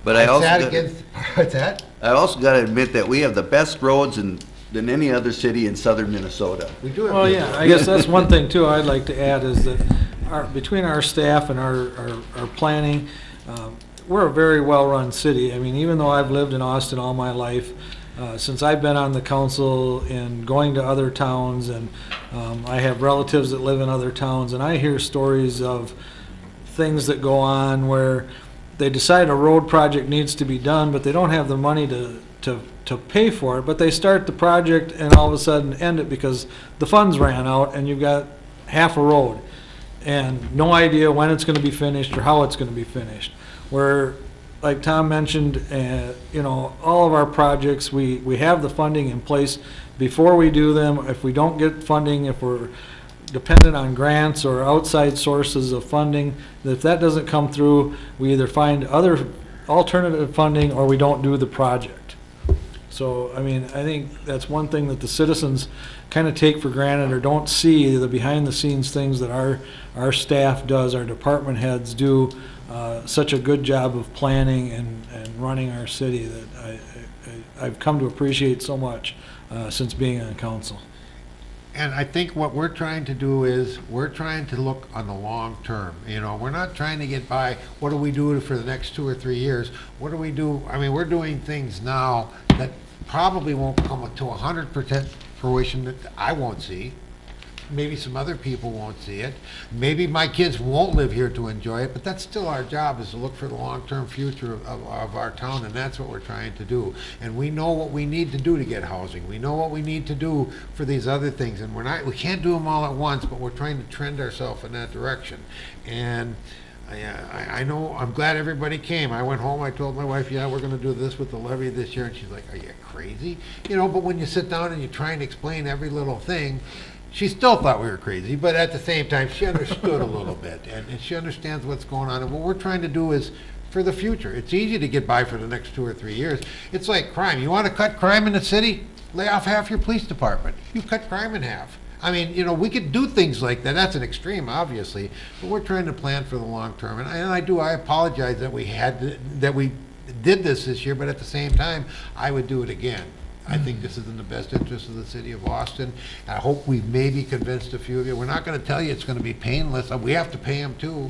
But I also sat got- against what's that? I also got to admit that we have the best roads than any other city in southern Minnesota. We do have. Well, yeah, I guess that's one thing too I'd like to add is that between our staff and our planning, we're a very well-run city. I mean, even though I've lived in Austin all my life, since I've been on the council and going to other towns, and I have relatives that live in other towns, and I hear stories of things that go on where they decide a road project needs to be done, but they don't have the money to pay for it, but they start the project and all of a sudden end it because the funds ran out and you've got half a road and no idea when it's going to be finished or how it's going to be finished. Where, like Tom mentioned, you know, all of our projects, we have the funding in place before we do them. If we don't get funding, if we're dependent on grants or outside sources of funding, if that doesn't come through, we either find other alternative funding or we don't do the project. So, I mean, I think that's one thing that the citizens kind of take for granted or don't see, the behind-the-scenes things that our staff does, our department heads do such a good job of planning and running our city that I've come to appreciate so much since being on council. And I think what we're trying to do is, we're trying to look on the long term. You know, we're not trying to get by, what do we do for the next 2 or 3 years? What do we do? I mean, we're doing things now that probably won't come to 100% fruition that I won't see. Maybe some other people won't see it. Maybe my kids won't live here to enjoy it, but that's still our job, is to look for the long-term future of our town, and that's what we're trying to do. And we know what we need to do to get housing. We know what we need to do for these other things, and we can't do them all at once, but we're trying to trend ourselves in that direction. And I know, I'm glad everybody came. I went home, I told my wife, yeah, we're gonna do this with the levy this year, and she's like, are you crazy? You know, but when you sit down and you try and explain every little thing, she still thought we were crazy, but at the same time, she understood a little bit, and she understands what's going on. And what we're trying to do is for the future. It's easy to get by for the next 2 or 3 years. It's like crime. You want to cut crime in the city? Lay off half your police department. You cut crime in half. I mean, you know, we could do things like that. That's an extreme, obviously, but we're trying to plan for the long term. And I apologize that we did this year, but at the same time, I would do it again. I think this is in the best interest of the city of Austin. I hope we've maybe convinced a few of you. We're not going to tell you it's going to be painless. We have to pay them too,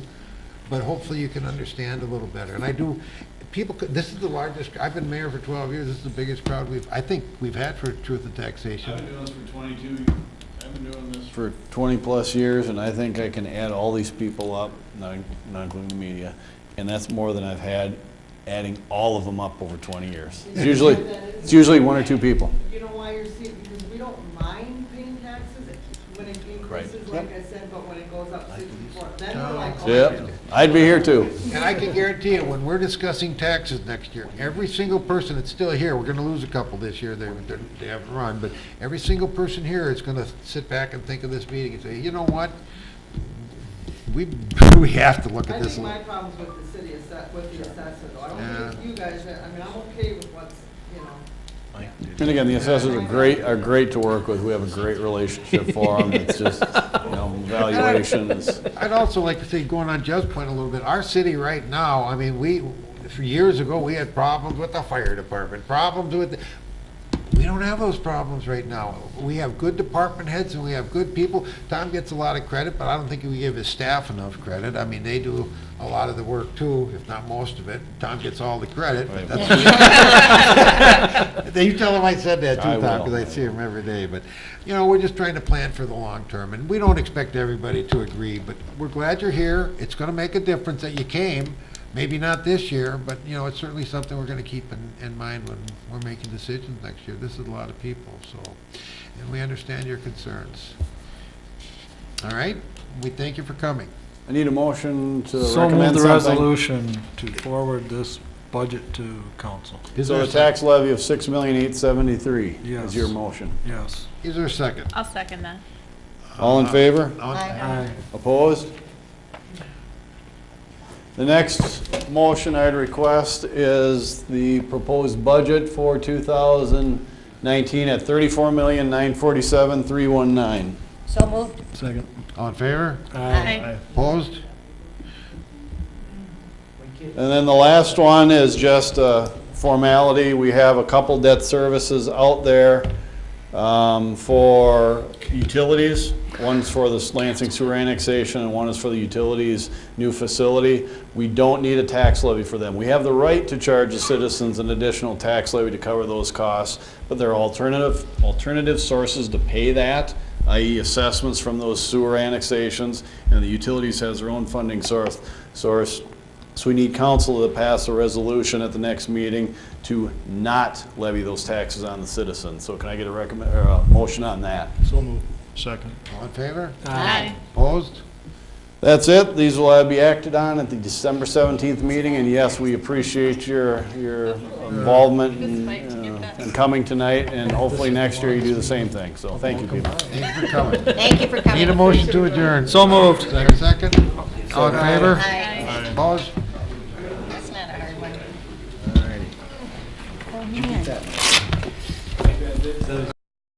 but hopefully you can understand a little better. And I do. This is the largest. I've been mayor for 12 years. This is the biggest crowd I think we've had for Truth and Taxation. I've been doing this for 22. I've been doing this for 20-plus years, and I think I can add all these people up, not including the media, and that's more than I've had adding all of them up over 20 years. It's usually one or two people. You know why you're seeing, because we don't mind paying taxes when it increases, like I said, but when it goes up 64, then we're like, oh. Yep, I'd be here too. And I can guarantee you, when we're discussing taxes next year, every single person that's still here, we're gonna lose a couple this year, they haven't run, but every single person here is gonna sit back and think of this meeting and say, you know what? We have to look I at this. think my problem's with the city, with the assessor, though. I don't think you guys, I mean, I'm okay with what's, you know. And again, the assessors are great to work with. We have a great relationship for them. It's just, valuation is. I'd also like to say, going on Jeff's point a little bit, our city right now, I mean, for years ago, we had problems with the fire department, problems with, we don't have those problems right now. We have good department heads and we have good people. Tom gets a lot of credit, but I don't think we give his staff enough credit. I mean, they do a lot of the work too, if not most of it. Tom gets all the credit. But that's you tell him I said that too, Tom, because I see him every day. But, we're just trying to plan for the long term. And we don't expect everybody to agree, but we're glad you're here. It's going to make a difference that you came. Maybe not this year, but, it's certainly something we're gonna keep in mind when we're making decisions next year. This is a lot of people, so, and we understand your concerns. All right, we thank you for coming. I need a motion to So move recommend the something. resolution to forward this budget to council. So the tax levy of $6,873,000 Yes. is your motion. Yes. Is there a second? I'll second that. All in favor? Aye. Opposed? The next motion I'd request is the proposed budget for 2019 at $34,947,319. So moved. Second. All in favor? Aye. Opposed? And then the last one is just a formality. We have a couple debt services out there for utilities. One's for the Lansing sewer annexation and one is for the utilities new facility. We don't need a tax levy for them. We have the right to charge the citizens an additional tax levy to cover those costs, but there are alternative sources to pay that, i.e. assessments from those sewer annexations, and the utilities has their own funding source. So we need council to pass a resolution at the next meeting to not levy those taxes on the citizens. So can I get a motion on that? So moved. Second. All in favor? Aye. Opposed? That's it. These will be acted on at the December 17th meeting, and yes, we appreciate your involvement and coming tonight, and hopefully next year you do the same thing. So thank you, people. Thank you for coming. Thank you for coming. Need a motion to adjourn. So moved. Second? All in favor? Aye. Opposed?